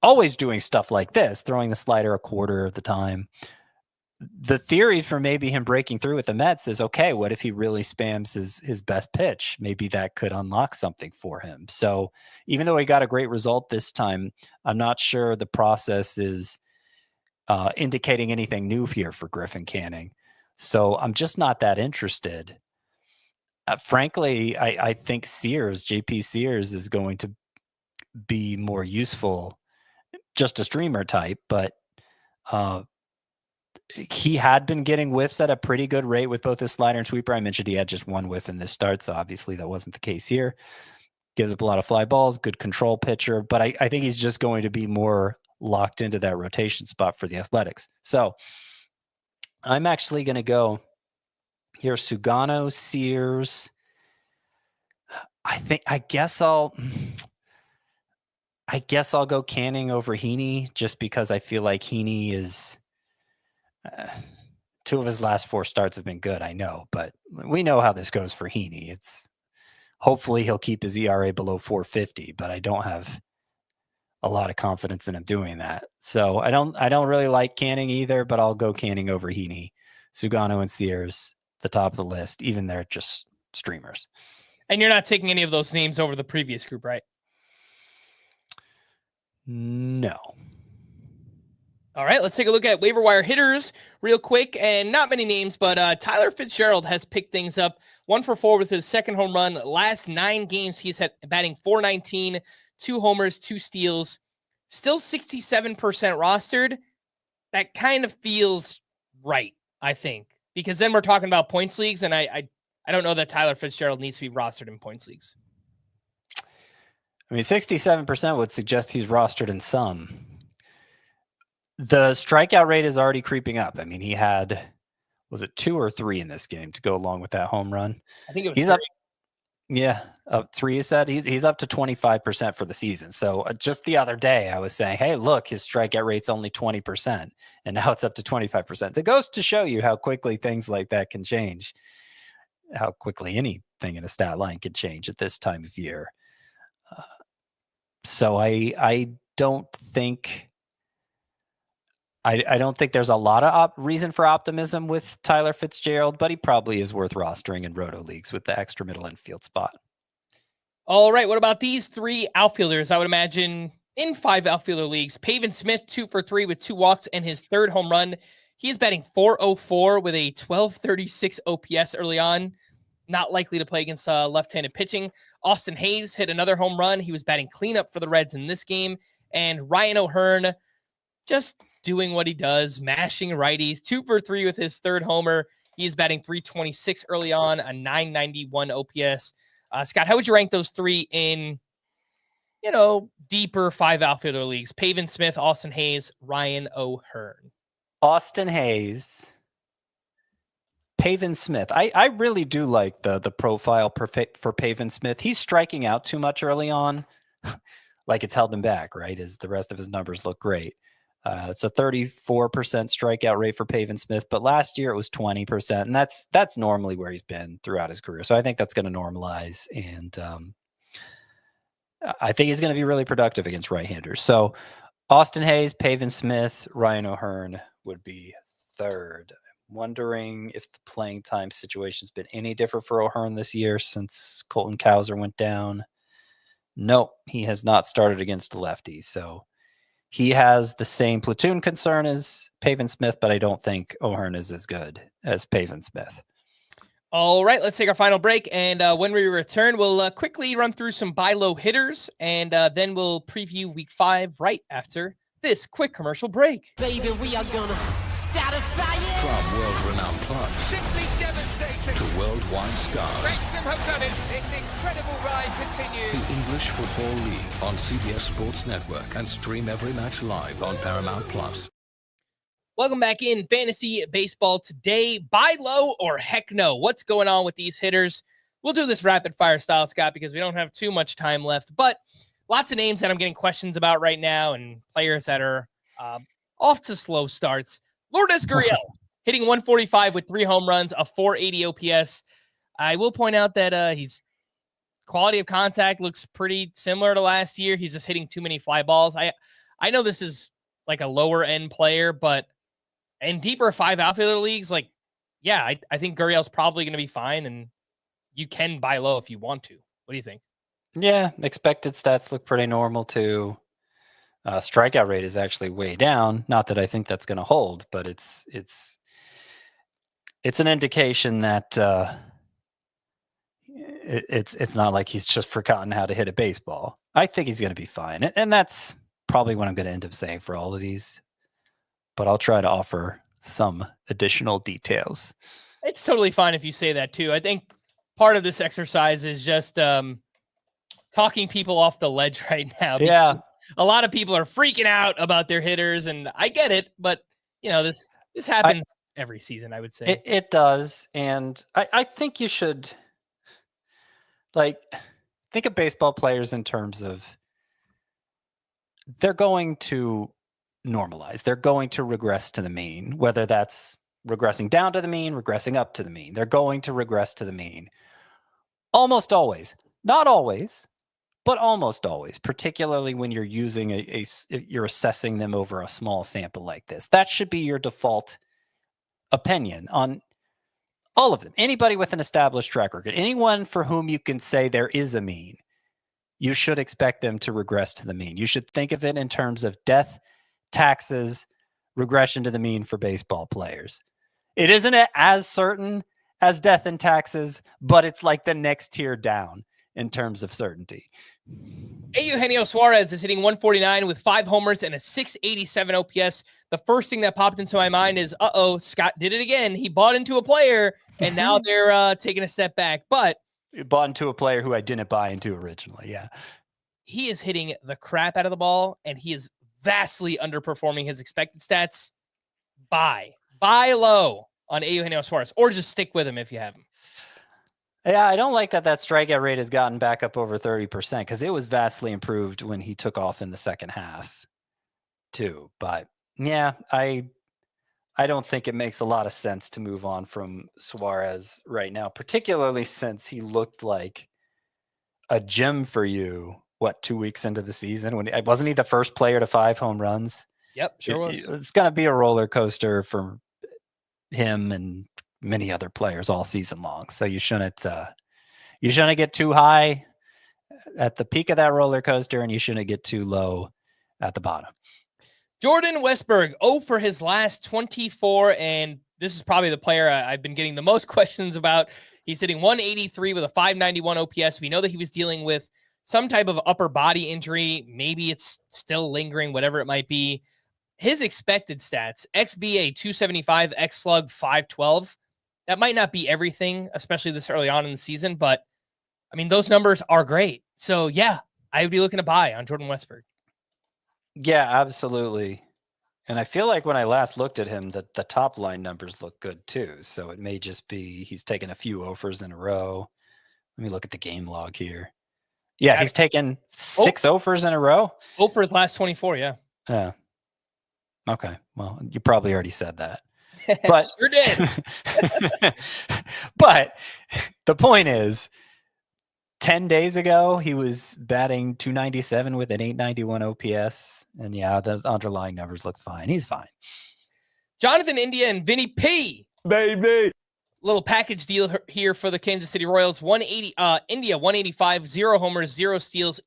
always doing stuff like this, throwing the slider a quarter of the time. The theory for maybe him breaking through with the Mets is, okay, what if he really spams his best pitch? Maybe that could unlock something for him. So even though he got a great result this time, I'm not sure the process is indicating anything new here for Griffin Canning. So I'm just not that interested. Frankly, I think JP Sears is going to be more useful, just a streamer type, but he had been getting whiffs at a pretty good rate with both his slider and sweeper. I mentioned he had just 1 whiff in this start, so obviously that wasn't the case here. Gives up a lot of fly balls, good control pitcher, but I think he's just going to be more locked into that rotation spot for the Athletics. So I'm actually going to go here, Sugano, Sears. I guess I'll go Canning over Heaney, just because I feel like Heaney is 2 of his last 4 starts have been good, I know, but we know how this goes for Heaney. It's hopefully he'll keep his ERA below 450, but I don't have a lot of confidence in him doing that. So I don't really like Canning either, but I'll go Canning over Heaney. Sugano and Sears, the top of the list, even they're just streamers. And you're not taking any of those names over the previous group, right? No. All right, let's take a look at waiver wire hitters real quick, and not many names, but Tyler Fitzgerald has picked things up 1 for 4 with his second home run. Last 9 games, he's had batting .419, 2 homers, 2 steals, still 67% rostered. That kind of feels right, I think, because then we're talking about points leagues, and I don't know that Tyler Fitzgerald needs to be rostered in points leagues. I mean, 67% would suggest he's rostered in some. The strikeout rate is already creeping up. I mean, he had, was it 2 or 3 in this game to go along with that home run? I think it was he's 3. Up. Yeah, up 3. You said he's up to 25% for the season. So just the other day, I was saying, hey, look, his strikeout rate's only 20%, and now it's up to 25%. It goes to show you how quickly things like that can change, how quickly anything in a stat line can change at this time of year. So I don't think. I don't think there's a lot of reason for optimism with Tyler Fitzgerald, but he probably is worth rostering in roto leagues with the extra middle infield spot. All right. What about these 3 outfielders? I would imagine in 5 outfielder leagues. Pavin Smith, 2 for 3 with 2 walks and his 3rd home run. He is batting .404 with a 1236 OPS early on. Not likely to play against left-handed pitching. Austin Hayes hit another home run. He was batting cleanup for the Reds in this game. And Ryan O'Hearn just doing what he does, mashing righties. 2 for 3 with his 3rd homer. He is batting .326 early on, a .991 OPS. Scott, how would you rank those 3 in, deeper 5 outfielder leagues? Pavin Smith, Austin Hayes, Ryan O'Hearn. Austin Hayes, Pavin Smith. I really do like the profile for Pavin Smith. He's striking out too much early on. Like it's held him back, right? As the rest of his numbers look great. It's a 34% strikeout rate for Pavin Smith, but last year it was 20%, and that's normally where he's been throughout his career. So I think that's going to normalize, and I think he's going to be really productive against right-handers. So Austin Hayes, Pavin Smith, Ryan O'Hearn would be 3rd. I'm wondering if the playing time situation's been any different for O'Hearn this year since Colton Cowser went down. Nope, he has not started against a lefty, so he has the same platoon concern as Pavin Smith, but I don't think O'Hearn is as good as Pavin Smith. All right, let's take our final break. And when we return, we'll quickly run through some buy low hitters, and then we'll preview week 5 right after this quick commercial break. Baby, we are gonna start a fire. From world-renowned clubs Simply devastating. to worldwide stars, Wrexham have done it. This incredible ride continues. the English Football League on CBS Sports Network, and stream every match live on Paramount Plus. Welcome back in Fantasy Baseball today. Buy low or heck no? What's going on with these hitters? We'll do this rapid fire style, Scott, because we don't have too much time left, but lots of names that I'm getting questions about right now and players that are off to slow starts. Lourdes Gurriel hitting 145 with 3 home runs, a 480 OPS. I will point out that he's quality of contact looks pretty similar to last year. He's just hitting too many fly balls. I know this is like a lower end player, but in deeper 5 outfielder leagues, I think Gurriel's probably going to be fine, and you can buy low if you want to. What do you think? Yeah, expected stats look pretty normal too. Strikeout rate is actually way down. Not that I think that's going to hold, but it's an indication that it's not like he's just forgotten how to hit a baseball. I think he's going to be fine, and that's probably what I'm going to end up saying for all of these. But I'll try to offer some additional details. It's totally fine if you say that too. I think part of this exercise is just talking people off the ledge right now. Yeah. A lot of people are freaking out about their hitters, and I get it, but this happens every season, I would say. It does. And I think you should think of baseball players in terms of they're going to normalize. They're going to regress to the mean, whether that's regressing down to the mean, regressing up to the mean. They're going to regress to the mean. Almost always. Not always, but almost always, particularly when you're using you're assessing them over a small sample like this. That should be your default opinion on all of them. Anybody with an established track record, anyone for whom you can say there is a mean, you should expect them to regress to the mean. You should think of it in terms of death, taxes, regression to the mean for baseball players. It isn't as certain as death and taxes, but it's like the next tier down in terms of certainty. Eugenio Suarez is hitting 149 with 5 homers and a 687 OPS. The first thing that popped into my mind is, Scott did it again. He bought into a player, and now they're taking a step back. But you bought into a player who I didn't buy into originally. Yeah. He is hitting the crap out of the ball, and he is vastly underperforming his expected stats. Buy low on Eugenio Suarez, or just stick with him if you have him. Yeah, I don't like that strikeout rate has gotten back up over 30% because it was vastly improved when he took off in the second half too. But yeah, I don't think it makes a lot of sense to move on from Suarez right now, particularly since he looked like a gem for you, 2 weeks into the season? Wasn't he the first player to 5 home runs? Yep, sure was. It's going to be a roller coaster for him and many other players all season long. So you shouldn't get too high at the peak of that roller coaster, and you shouldn't get too low at the bottom. Jordan Westberg, 0 for his last 24, and this is probably the player I've been getting the most questions about. He's hitting 183 with a 591 OPS. We know that he was dealing with some type of upper body injury. Maybe it's still lingering, whatever it might be. His expected stats, XBA 275, X-Slug 512. That might not be everything, especially this early on in the season, but I mean, those numbers are great. So yeah, I would be looking to buy on Jordan Westberg. Yeah, absolutely. And I feel like when I last looked at him, the top line numbers look good too. So it may just be he's taken a few offers in a row. Let me look at the game log here. Yeah, he's taken 6 offers in a row. 0 for his last 24, yeah. Yeah. Okay. Well, you probably already said that. But Sure did. but the point is, 10 days ago, he was batting 297 with an 891 OPS. And yeah, the underlying numbers look fine. He's fine. Jonathan India and Vinny P. Baby. Little package deal here for the Kansas City Royals. 180, India 185, 0 homers, 0 steals,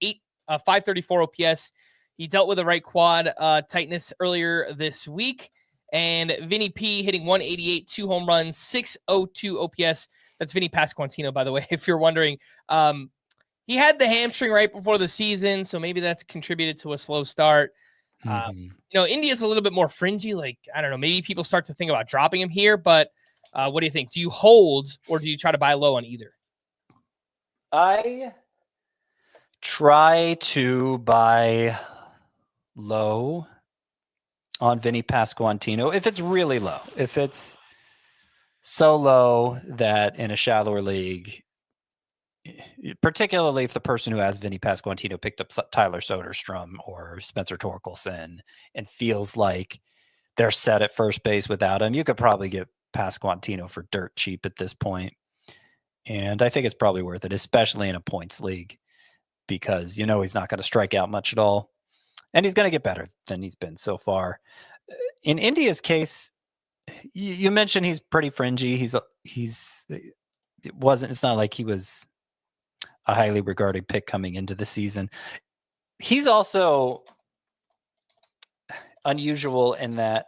534 OPS. He dealt with a right quad tightness earlier this week. And Vinny P hitting 188, 2 home runs, 602 OPS. That's Vinny Pasquantino, by the way, if you're wondering. He had the hamstring right before the season, so maybe that's contributed to a slow start. India's a little bit more fringy. Like, I don't know, maybe people start to think about dropping him here, but what do you think? Do you hold or do you try to buy low on either? I try to buy low on Vinny Pasquantino if it's really low. If it's so low that in a shallower league, particularly if the person who has Vinny Pasquantino picked up Tyler Soderstrom or Spencer Torkelson and feels like they're set at first base without him, you could probably get Pasquantino for dirt cheap at this point. And I think it's probably worth it, especially in a points league, because he's not going to strike out much at all. And he's going to get better than he's been so far. In India's case, you mentioned he's pretty fringy. It's not like he was a highly regarded pick coming into the season. He's also unusual in that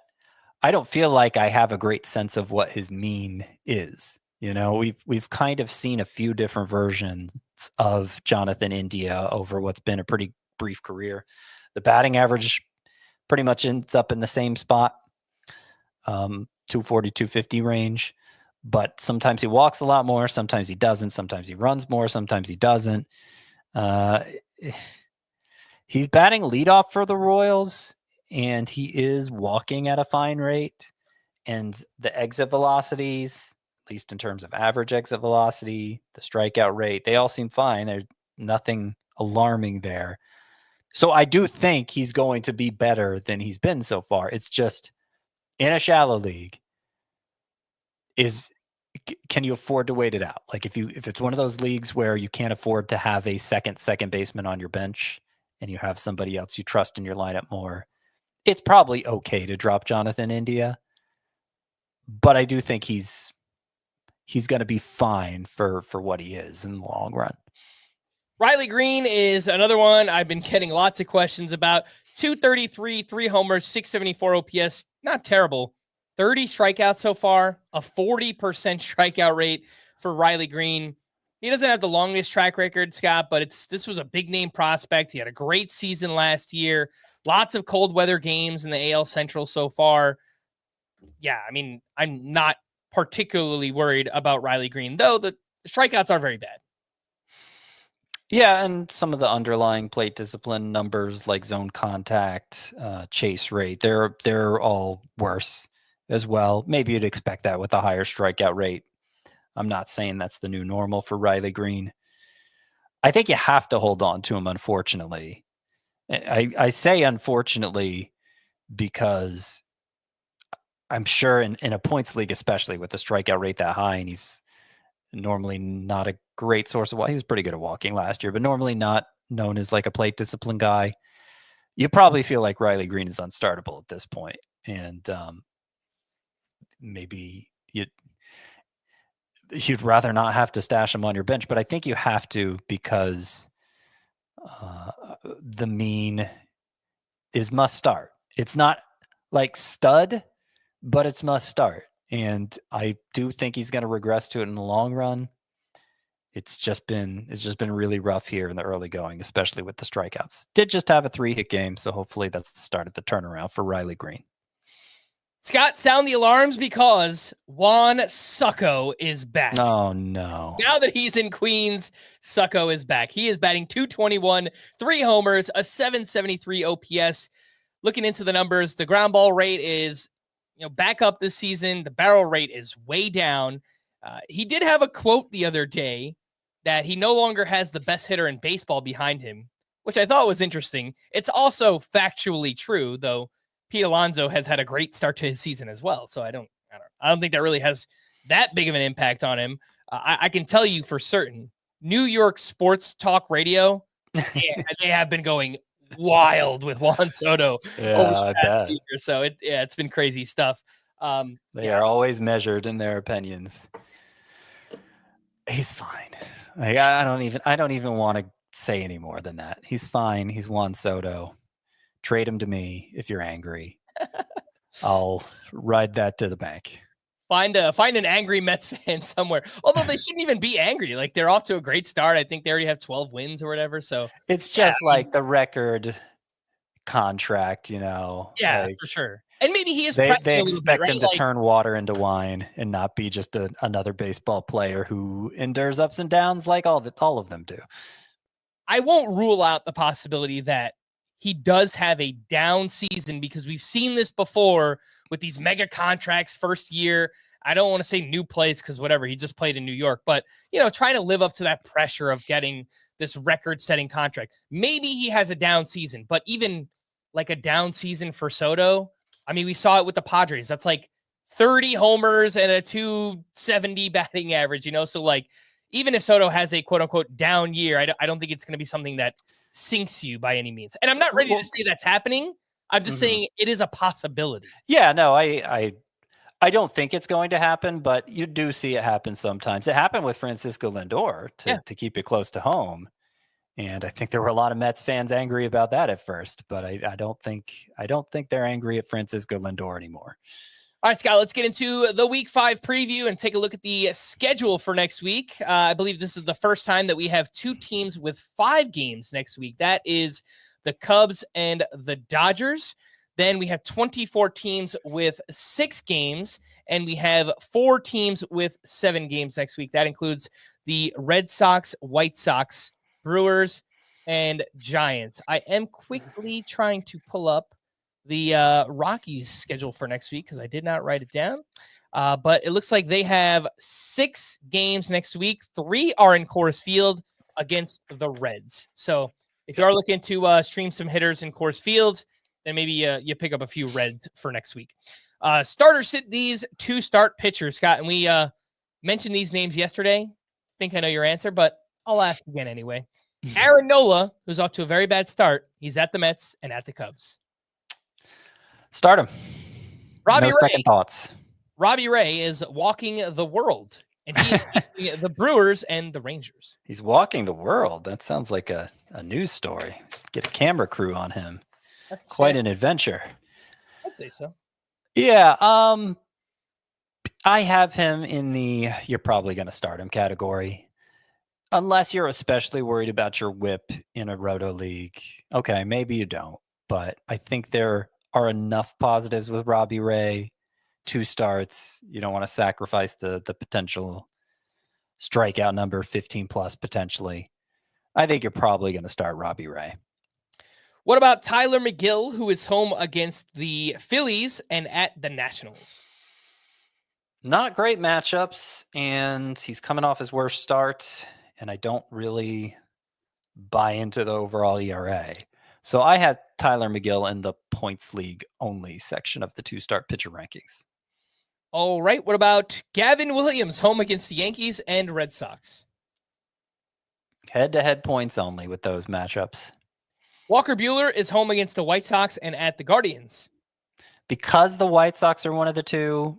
I don't feel like I have a great sense of what his mean is. We've kind of seen a few different versions of Jonathan India over what's been a pretty brief career. The batting average pretty much ends up in the same spot, 240, 250 range. But sometimes he walks a lot more. Sometimes he doesn't. Sometimes he runs more. Sometimes he doesn't. He's batting leadoff for the Royals, and he is walking at a fine rate. And the exit velocities, at least in terms of average exit velocity, the strikeout rate, they all seem fine. There's nothing alarming there. So I do think he's going to be better than he's been so far. It's just in a shallow league, can you afford to wait it out? Like if it's one of those leagues where you can't afford to have a second baseman on your bench and you have somebody else you trust in your lineup more, it's probably okay to drop Jonathan India. But I do think he's going to be fine for what he is in the long run. Riley Green is another one I've been getting lots of questions about. 233, 3 homers, 674 OPS. Not terrible. 30 strikeouts so far, a 40% strikeout rate for Riley Green. He doesn't have the longest track record, Scott, but this was a big name prospect. He had a great season last year. Lots of cold weather games in the AL Central so far. Yeah, I mean, I'm not particularly worried about Riley Green, though the strikeouts are very bad. Yeah, and some of the underlying plate discipline numbers like zone contact, chase rate, they're all worse as well. Maybe you'd expect that with a higher strikeout rate. I'm not saying that's the new normal for Riley Green. I think you have to hold on to him, unfortunately. I say unfortunately because I'm sure in a points league, especially with the strikeout rate that high, and he's normally not a great source of he was pretty good at walking last year, but normally not known as like a plate discipline guy. You probably feel like Riley Green is unstartable at this point. And maybe you'd rather not have to stash him on your bench, but I think you have to because the mean is must start. It's not like stud, but it's must start. And I do think he's going to regress to it in the long run. It's just been really rough here in the early going, especially with the strikeouts. Did just have a 3-hit game, so hopefully that's the start of the turnaround for Riley Green. Scott, sound the alarms because Juan Succo is back. Oh, no. Now that he's in Queens, Succo is back. He is batting .221, 3 homers, a .773 OPS. Looking into the numbers, the ground ball rate is back up this season. The barrel rate is way down. He did have a quote the other day that he no longer has the best hitter in baseball behind him, which I thought was interesting. It's also factually true, though. Pete Alonso has had a great start to his season as well. So I don't think that really has that big of an impact on him. I can tell you for certain, New York sports talk radio, they have been going wild with Juan Soto over the past week or so. It's been crazy stuff. They are always measured in their opinions. He's fine. Like, I don't even want to say any more than that. He's fine. He's Juan Soto. Trade him to me if you're angry. I'll ride that to the bank. Find an angry Mets fan somewhere. Although they shouldn't even be angry. Like, they're off to a great start. I think they already have 12 wins or whatever. So it's just like the record contract, Yeah, like, for sure. And maybe he is they pressing a little expect bit, him right? to turn water into wine and not be just another baseball player who endures ups and downs like all of them do. I won't rule out the possibility that he does have a down season because we've seen this before with these mega contracts first year. I don't want to say new plays because whatever, he just played in New York, but trying to live up to that pressure of getting this record-setting contract. Maybe he has a down season, but even like a down season for Soto, I mean, we saw it with the Padres. That's like 30 homers and a .270 batting average, So like, even if Soto has a quote-unquote down year, I don't think it's going to be something that sinks you by any means. And I'm not ready to say that's happening. I'm just saying it is a possibility. Yeah, no, I don't think it's going to happen, but you do see it happen sometimes. It happened with Francisco Lindor to keep it close to home. And I think there were a lot of Mets fans angry about that at first, but I don't think they're angry at Francisco Lindor anymore. All right, Scott, let's get into the Week 5 preview and take a look at the schedule for next week. I believe this is the first time that we have 2 teams with 5 games next week. That is the Cubs and the Dodgers. Then we have 24 teams with 6 games, and we have 4 teams with 7 games next week. That includes the Red Sox, White Sox, Brewers, and Giants. I am quickly trying to pull up the Rockies schedule for next week because I did not write it down. But it looks like they have 6 games next week. 3 are in Coors Field against the Reds. So if you are looking to stream some hitters in Coors Field, then maybe you pick up a few Reds for next week. Starters sit these 2 start pitchers, Scott, and we mentioned these names yesterday. I think I know your answer, but I'll ask again anyway. Aaron Nola, who's off to a very bad start, he's at the Mets and at the Cubs. Start him. Robbie No Ray. second thoughts. Robbie Ray is walking the world, and he is facing the Brewers and the Rangers. He's walking the world. That sounds like a news story. Just get a camera crew on him. That's Quite an adventure. I'd say so. Yeah. I have him in the you're probably going to start him category. Unless you're especially worried about your whip in a roto league. Okay, maybe you don't. But I think there are enough positives with Robbie Ray. 2 starts. You don't want to sacrifice the potential strikeout number, 15 plus potentially. I think you're probably going to start Robbie Ray. What about Tyler McGill, who is home against the Phillies and at the Nationals? Not great matchups, and he's coming off his worst start, and I don't really buy into the overall ERA. So I had Tyler McGill in the points league only section of the 2-start pitcher rankings. All right. What about Gavin Williams, home against the Yankees and Red Sox? Head-to-head points only with those matchups. Walker Buehler is home against the White Sox and at the Guardians. Because the White Sox are one of the 2,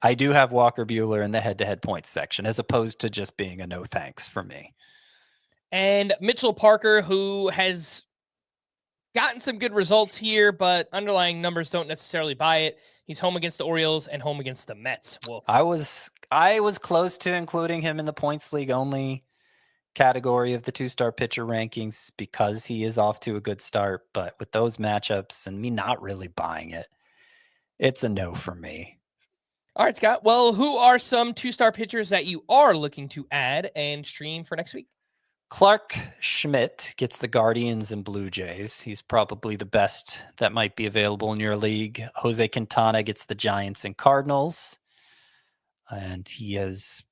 I do have Walker Buehler in the head-to-head points section, as opposed to just being a no thanks for me. And Mitchell Parker, who has gotten some good results here, but underlying numbers don't necessarily buy it. He's home against the Orioles and home against the Mets. Well, I was close to including him in the points league only category of the 2-star pitcher rankings because he is off to a good start. But with those matchups and me not really buying it, it's a no for me. all right, Scott. Well, who are some 2-star pitchers that you are looking to add and stream for next week? Clark Schmidt gets the Guardians and Blue Jays. He's probably the best that might be available in your league. Jose Quintana gets the Giants and Cardinals. And he has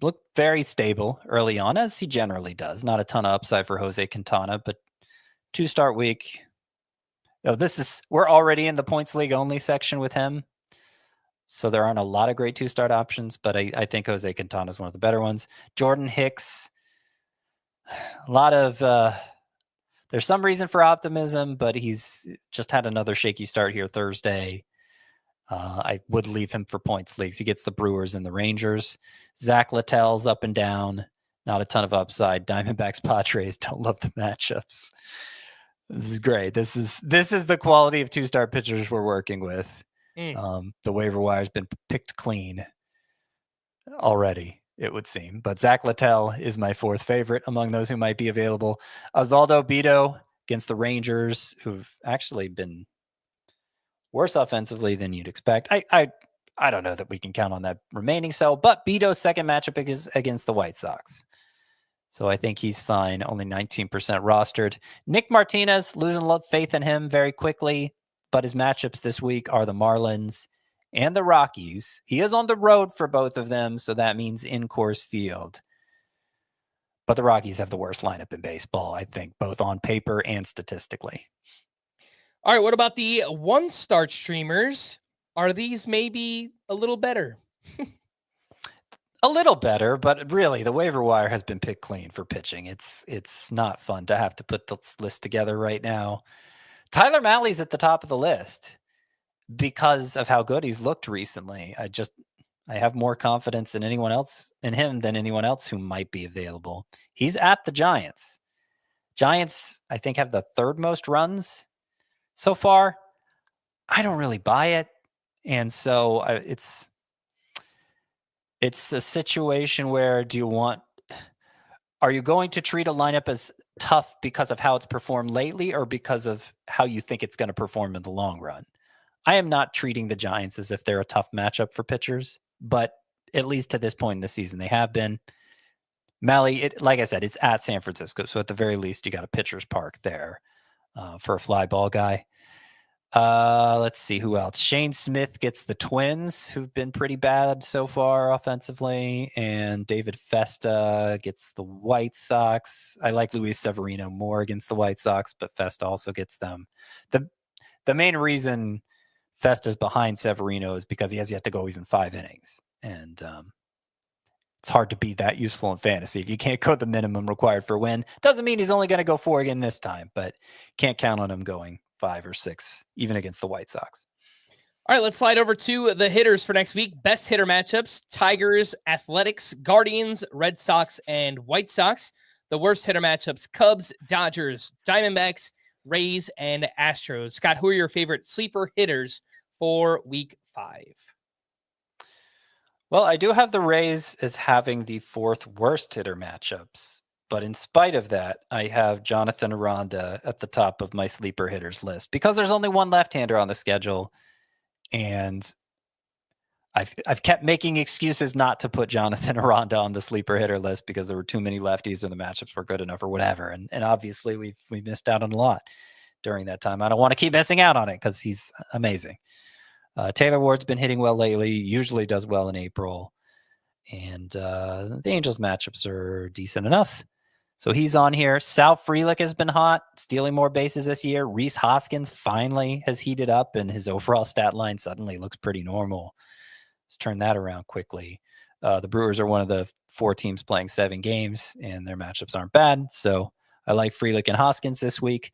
looked very stable early on, as he generally does. Not a ton of upside for Jose Quintana, but 2-start week. We're already in the points league only section with him. So there aren't a lot of great 2-start options, but I think Jose Quintana is one of the better ones. Jordan Hicks. A lot of there's some reason for optimism, but he's just had another shaky start here Thursday. I would leave him for points leagues. He gets the Brewers and the Rangers. Zach Littell's up and down. Not a ton of upside. Diamondbacks, Padres, don't love the matchups. This is great. This is the quality of 2-star pitchers we're working with. The waiver wire has been picked clean already, it would seem. But Zach Littell is my 4th favorite among those who might be available. Osvaldo Bido against the Rangers, who've actually been worse offensively than you'd expect. I don't know that we can count on that remaining so, but Bito's second matchup is against the White Sox. So I think he's fine. Only 19% rostered. Nick Martinez, losing faith in him very quickly, but his matchups this week are the Marlins and the Rockies. He is on the road for both of them, so that means in Coors Field. But the Rockies have the worst lineup in baseball, I think, both on paper and statistically. All right, what about the 1-star streamers? Are these maybe a little better? A little better, but really the waiver wire has been picked clean for pitching. It's not fun to have to put this list together right now. Tyler Mahle's at the top of the list because of how good he's looked recently. I have more confidence in him than anyone else who might be available. He's at the Giants. Giants, I think, have the 3rd most runs so far. I don't really buy it. And so it's a situation where are you going to treat a lineup as tough because of how it's performed lately or because of how you think it's going to perform in the long run? I am not treating the Giants as if they're a tough matchup for pitchers, but at least to this point in the season, they have been. Mahle, like I said, it's at San Francisco. So at the very least, you got a pitcher's park there for a fly ball guy. Let's see who else. Shane Smith gets the Twins, who've been pretty bad so far offensively, and David Festa gets the White Sox. I like Luis Severino more against the White Sox, but Festa also gets them. The main reason Festa's behind Severino is because he has yet to go even 5 innings, and it's hard to be that useful in fantasy. If you can't go the minimum required for a win, doesn't mean he's only going to go 4 again this time, but can't count on him going 5 or 6, even against the White Sox. All right, let's slide over to the hitters for next week. Best hitter matchups: Tigers, Athletics, Guardians, Red Sox, and White Sox. The worst hitter matchups: Cubs, Dodgers, Diamondbacks, Rays, and Astros. Scott, who are your favorite sleeper hitters for week 5? Well, I do have the Rays as having the 4th worst hitter matchups. But in spite of that, I have Jonathan Aranda at the top of my sleeper hitters list because there's only one left-hander on the schedule. And I've kept making excuses not to put Jonathan Aranda on the sleeper hitter list because there were too many lefties or the matchups were good enough or whatever. And obviously we missed out on a lot during that time. I don't want to keep missing out on it because he's amazing. Taylor Ward's been hitting well lately, usually does well in April. And the Angels matchups are decent enough. So he's on here. Sal Frelick has been hot, stealing more bases this year. Rhys Hoskins finally has heated up, and his overall stat line suddenly looks pretty normal. Let's turn that around quickly. The Brewers are one of the 4 teams playing 7 games, and their matchups aren't bad. So I like Frelick and Hoskins this week.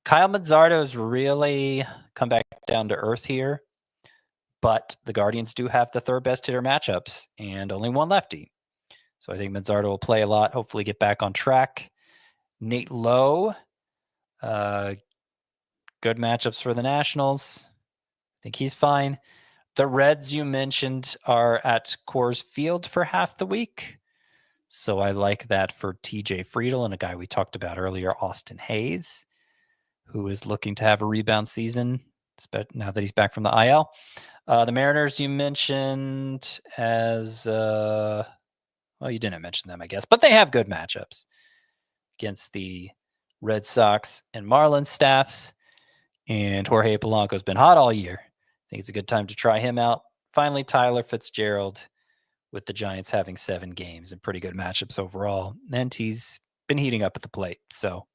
Kyle Mazzardo's really come back down to earth here, but the Guardians do have the 3rd best hitter matchups and only one lefty. So I think Mazzardo will play a lot, hopefully get back on track. Nate Lowe Good matchups for the Nationals. I think he's fine. The Reds you mentioned are at Coors Field for half the week. So I like that for TJ Friedel and a guy we talked about earlier, Austin Hayes, who is looking to have a rebound season now that he's back from the IL. The Mariners you mentioned as, well, you didn't mention them, I guess, but they have good matchups against the Red Sox and Marlins staffs. And Jorge Polanco's been hot all year. I think it's a good time to try him out. Finally, Tyler Fitzgerald, with the Giants having 7 games and pretty good matchups overall. And he's been heating up at the plate. So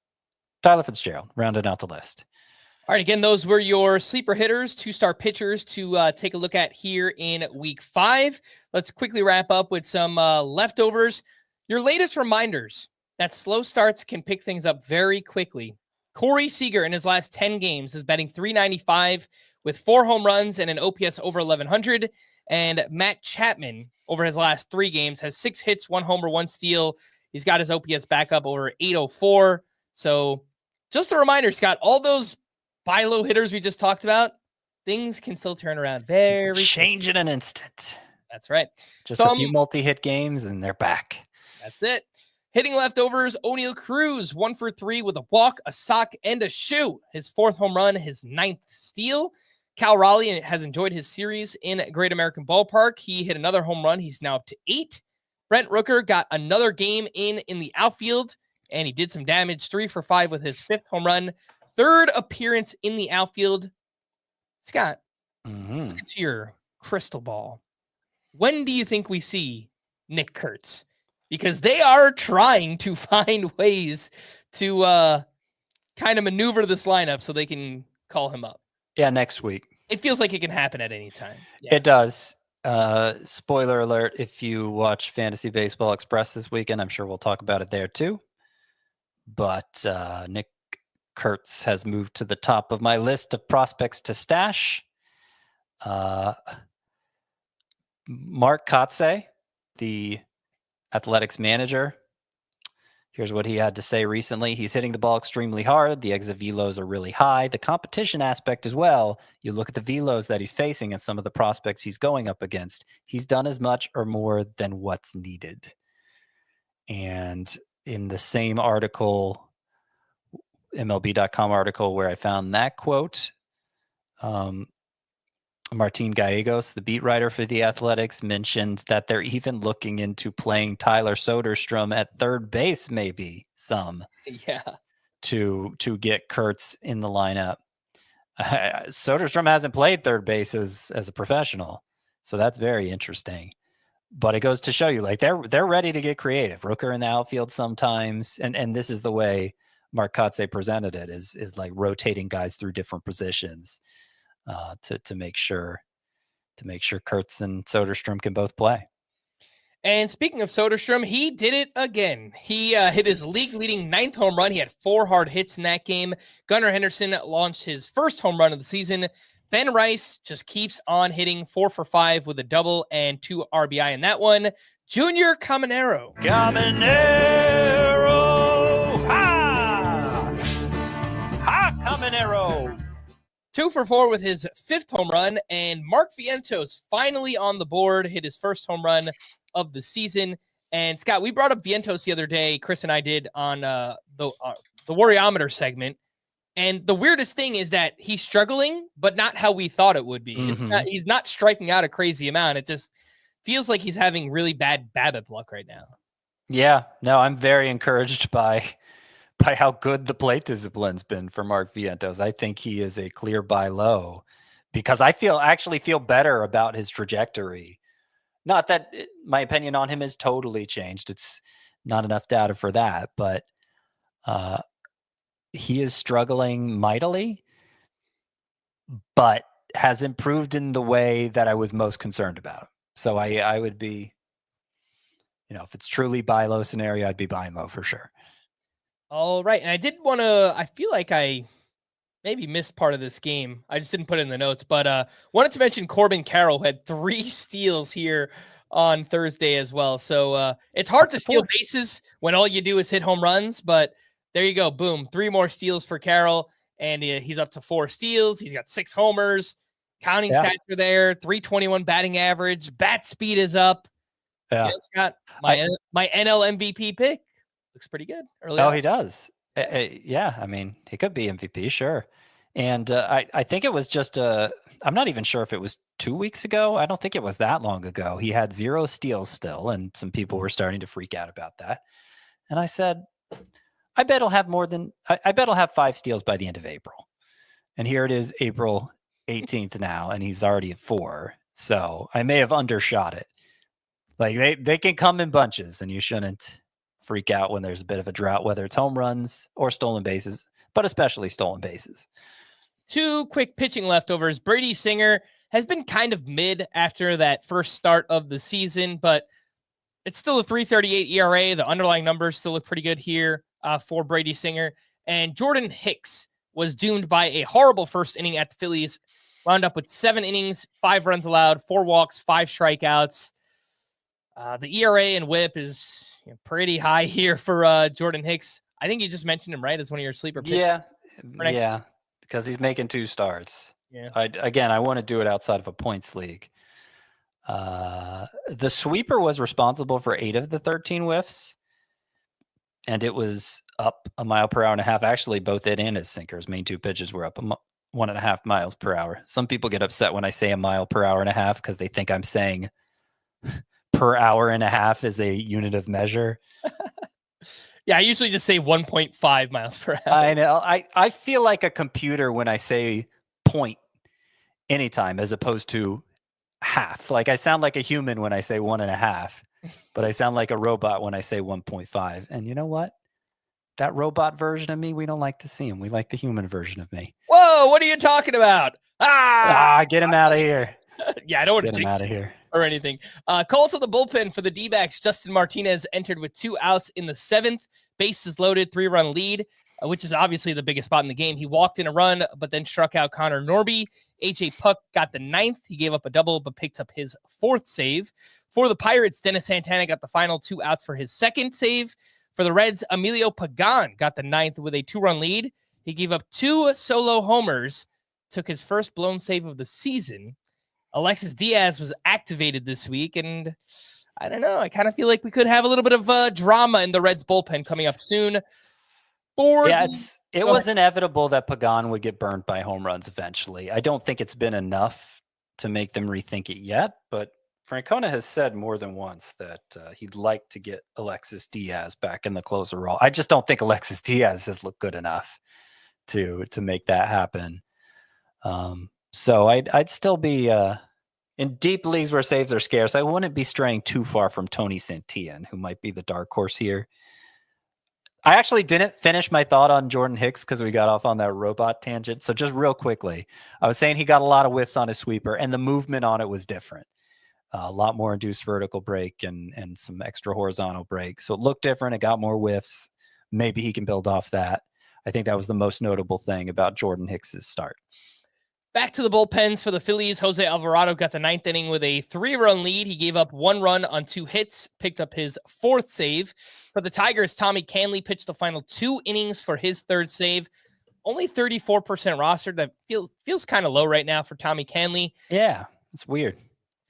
Tyler Fitzgerald, rounding out the list. All right, again, those were your sleeper hitters, 2-star pitchers to take a look at here in week 5. Let's quickly wrap up with some leftovers. Your latest reminders that slow starts can pick things up very quickly. Corey Seager in his last 10 games is batting .395 with 4 home runs and an OPS over 1100. And Matt Chapman over his last 3 games has 6 hits, 1 homer, 1 steal. He's got his OPS back up over 804. So just a reminder, Scott, all those buy low hitters we just talked about, things can still turn around very change in an instant. That's right. Just a few multi-hit games and they're back. That's it. Hitting leftovers, O'Neal Cruz, 1 for 3 with a walk, a sock, and a shoe. His 4th home run, his 9th steal. Cal Raleigh has enjoyed his series in Great American Ballpark. He hit another home run. He's now up to 8. Brent Rooker got another game in the outfield, and he did some damage, 3 for 5 with his 5th home run. 3rd appearance in the outfield. Scott, look into your crystal ball. When do you think we see Nick Kurtz? Because they are trying to find ways to kind of maneuver this lineup so they can call him up. Yeah, next week. It feels like it can happen at any time. Yeah. It does. Spoiler alert, if you watch Fantasy Baseball Express this weekend, I'm sure we'll talk about it there too. But Nick Kurtz has moved to the top of my list of prospects to stash. Mark Kotze, the Athletics manager, here's what he had to say recently. He's hitting the ball extremely hard. The exit velos are really high. The competition aspect as well. You look at the velos that he's facing and some of the prospects he's going up against. He's done as much or more than what's needed. And in the same article, MLB.com article where I found that quote, Martin Gallegos, the beat writer for the Athletics, mentioned that they're even looking into playing Tyler Soderstrom at third base, maybe to get Kurtz in the lineup. Soderstrom hasn't played third base as a professional, so that's very interesting. But it goes to show you, like, they're ready to get creative. Rooker in the outfield sometimes, and this is the way Mark Kotze presented it, is like rotating guys through different positions. To make sure Kurtz and Soderstrom can both play. And speaking of Soderstrom, he did it again. He hit his league-leading 9th home run. He had 4 hard hits in that game. Gunnar Henderson launched his 1st home run of the season. Ben Rice just keeps on hitting, 4 for 5 with a double and 2 RBI in that one. Junior Caminero. Caminero. 2 for 4 with his 5th home run, and Mark Vientos finally on the board, hit his 1st home run of the season. And Scott, we brought up Vientos the other day. Chris and I did on the Warriometer segment. And the weirdest thing is that he's struggling, but not how we thought it would be. He's not striking out a crazy amount. It just feels like he's having really bad BABIP luck right now. Yeah, no, I'm very encouraged by how good the plate discipline's been for Mark Vientos. I think he is a clear buy low because I actually feel better about his trajectory. Not that my opinion on him has totally changed. It's not enough data for that, but he is struggling mightily, but has improved in the way that I was most concerned about. So I would be, if it's truly buy low scenario, I'd be buying low for sure. All right. And I did want to, I feel like I maybe missed part of this game. I just didn't put it in the notes, but wanted to mention Corbin Carroll, who had 3 steals here on Thursday as well. So it's hard to steal bases when all you do is hit home runs, but there you go. Boom. 3 more steals for Carroll, and he's up to 4 steals. He's got 6 homers. Counting Yeah. stats are there. 321 batting average. Bat speed is up. Yeah. Scott, my NL MVP pick looks pretty good early Oh, on. he does. Yeah, I mean, he could be MVP, sure. And I think it was just I'm not even sure if it was 2 weeks ago. I don't think it was that long ago. He had 0 steals still, and some people were starting to freak out about that. And I said, I bet he'll have I bet he'll have 5 steals by the end of April. And here it is, April 18th now, and he's already at 4. So I may have undershot it. Like they can come in bunches, and you shouldn't freak out when there's a bit of a drought, whether it's home runs or stolen bases, but especially stolen bases. 2 quick pitching leftovers. Brady Singer has been kind of mid after that first start of the season, but it's still a 3.38 ERA. The underlying numbers still look pretty good here for Brady Singer. And Jordan Hicks was doomed by a horrible first inning at the Phillies. Wound up with 7 innings, 5 runs allowed, 4 walks, 5 strikeouts. The ERA and WHIP is pretty high here for Jordan Hicks. I think you just mentioned him, right, as one of your sleeper pitchers. Yeah, because he's making 2 starts. Yeah. I want to do it outside of a points league. The sweeper was responsible for 8 of the 13 whiffs, and it was up 1.5 miles. Actually, both it and his sinker, his main 2 pitches, were up 1.5 miles per hour. Some people get upset when I say 1.5 miles per hour because they think I'm saying per hour and a half is a unit of measure. Yeah, I usually just say 1.5 miles per hour. I know. I feel like a computer when I say point anytime as opposed to half. Like I sound like a human when I say 1.5, but I sound like a robot when I say 1.5. And you know what? That robot version of me, we don't like to see him. We like the human version of me. Whoa, what are you talking about? Get him out of here. Yeah, I don't want to Get him jinx out of here. or anything. Call to the bullpen for the D-backs. Justin Martinez entered with 2 outs in the 7th. Bases loaded, 3-run lead, which is obviously the biggest spot in the game. He walked in a run, but then struck out Connor Norby. A.J. Puck got the 9th. He gave up a double, but picked up his 4th save. For the Pirates, Dennis Santana got the final 2 outs for his 2nd save. For the Reds, Emilio Pagan got the 9th with a 2-run lead. He gave up 2 solo homers, took his first blown save of the season. Alexis Diaz was activated this week, and I don't know. I kind of feel like we could have a little bit of drama in the Reds bullpen coming up soon. It was inevitable that Pagan would get burned by home runs eventually. I don't think it's been enough to make them rethink it yet, but Francona has said more than once that he'd like to get Alexis Diaz back in the closer role. I just don't think Alexis Diaz has looked good enough to make that happen. So I'd still be in deep leagues where saves are scarce. I wouldn't be straying too far from Tony Santillan, who might be the dark horse here. I actually didn't finish my thought on Jordan Hicks because we got off on that robot tangent. So just real quickly, I was saying he got a lot of whiffs on his sweeper, and the movement on it was different. A lot more induced vertical break and some extra horizontal break. So it looked different. It got more whiffs. Maybe he can build off that. I think that was the most notable thing about Jordan Hicks's start. Back to the bullpens for the Phillies. Jose Alvarado got the 9th inning with a 3-run lead. He gave up 1 run on 2 hits, picked up his 4th save. For the Tigers, Tommy Canley pitched the final 2 innings for his 3rd save. Only 34% rostered. That feels kind of low right now for Tommy Canley. Yeah, it's weird.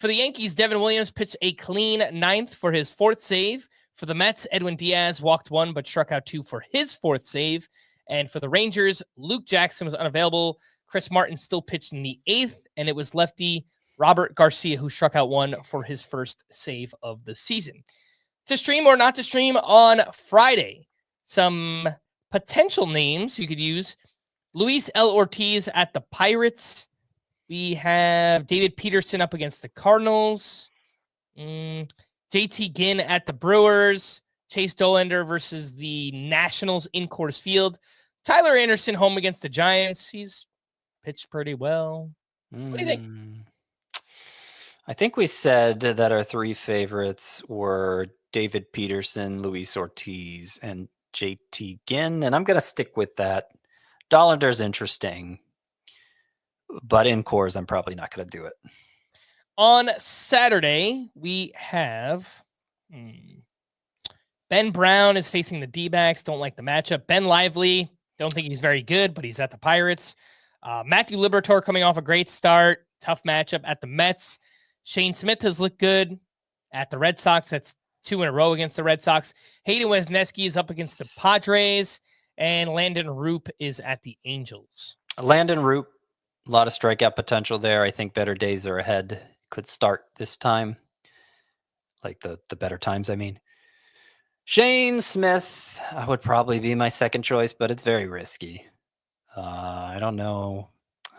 For the Yankees, Devin Williams pitched a clean 9th for his 4th save. For the Mets, Edwin Diaz walked 1 but struck out 2 for his 4th save. And for the Rangers, Luke Jackson was unavailable. Chris Martin still pitched in the 8th, and it was lefty Robert Garcia who struck out 1 for his 1st save of the season. To stream or not to stream on Friday, some potential names you could use. Luis L. Ortiz at the Pirates. We have David Peterson up against the Cardinals. JT Ginn at the Brewers. Chase Dollander versus the Nationals in Coors Field. Tyler Anderson home against the Giants. He's pitched pretty well. What do you think? I think we said that our 3 favorites were David Peterson, Luis Ortiz, and JT Ginn, and I'm going to stick with that. Dollander's interesting, but in Coors, I'm probably not going to do it. On Saturday, we have Ben Brown is facing the D-backs. Don't like the matchup. Ben Lively, don't think he's very good, but he's at the Pirates. Matthew Liberatore coming off a great start. Tough matchup at the Mets. Shane Smith has looked good at the Red Sox. That's 2 in a row against the Red Sox. Hayden Wesneski is up against the Padres. And Landon Roop is at the Angels. Landon Roop, a lot of strikeout potential there. I think better days are ahead. Could start this time. Like the better times, I mean. Shane Smith, I would probably be my second choice, but it's very risky. I don't know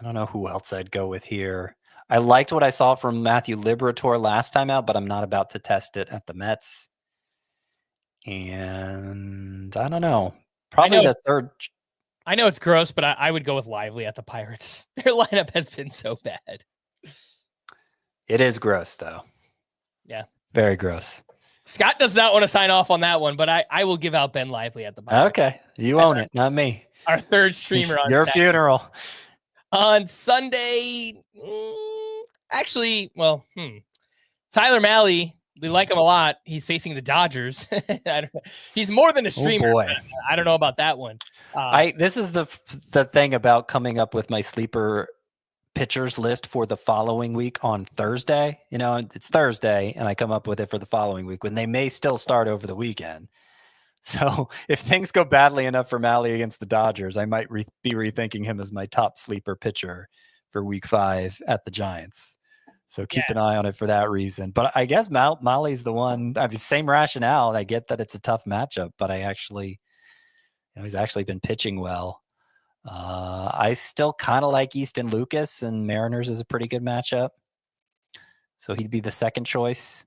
who else I'd go with here. I liked what I saw from Matthew Liberatore last time out, but I'm not about to test it at the Mets. And I don't know. Probably the third. I know it's gross, but I would go with Lively at the Pirates. Their lineup has been so bad. It is gross, though. Yeah. Very gross. Scott does not want to sign off on that one, but I will give out Ben Lively at the Pirates. Okay. You own it, not me. Our third streamer on your Saturday. funeral. On Sunday, Tyler Mahle, we like him a lot. He's facing the Dodgers. I don't know. He's more than a streamer. Oh boy. I don't know about that one. This is the thing about coming up with my sleeper pitchers list for the following week on Thursday. You know, it's Thursday, and I come up with it for the following week when they may still start over the weekend. So if things go badly enough for Mahle against the Dodgers, I might be rethinking him as my top sleeper pitcher for week 5 at the Giants. So keep an eye on it for that reason. But I guess Mahle's the one. I mean, same rationale. I get that it's a tough matchup, but he's actually been pitching well. I still kind of like Easton Lucas, and Mariners is a pretty good matchup. So he'd be the second choice.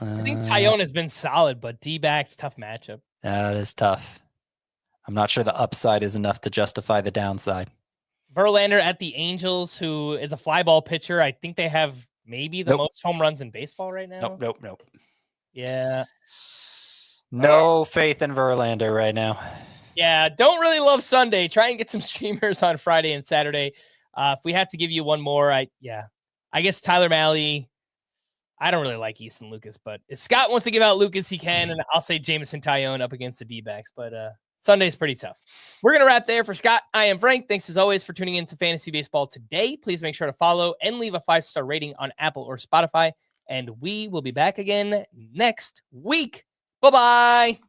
I think Tyone has been solid, but D-backs, tough matchup. That is tough. I'm not sure the upside is enough to justify the downside. Verlander at the Angels, who is a fly ball pitcher. I think they have maybe the most home runs in baseball right now. Nope. Yeah. No faith in Verlander right now. Yeah, don't really love Sunday. Try and get some streamers on Friday and Saturday. If we have to give you one more, I guess Tyler Mahle. I don't really like Easton Lucas, but if Scott wants to give out Lucas, he can, and I'll say Jameson Tyone up against the D-backs, but Sunday's pretty tough. We're going to wrap there. For Scott, I am Frank. Thanks as always for tuning in to Fantasy Baseball today. Please make sure to follow and leave a 5-star rating on Apple or Spotify, and we will be back again next week. Bye-bye.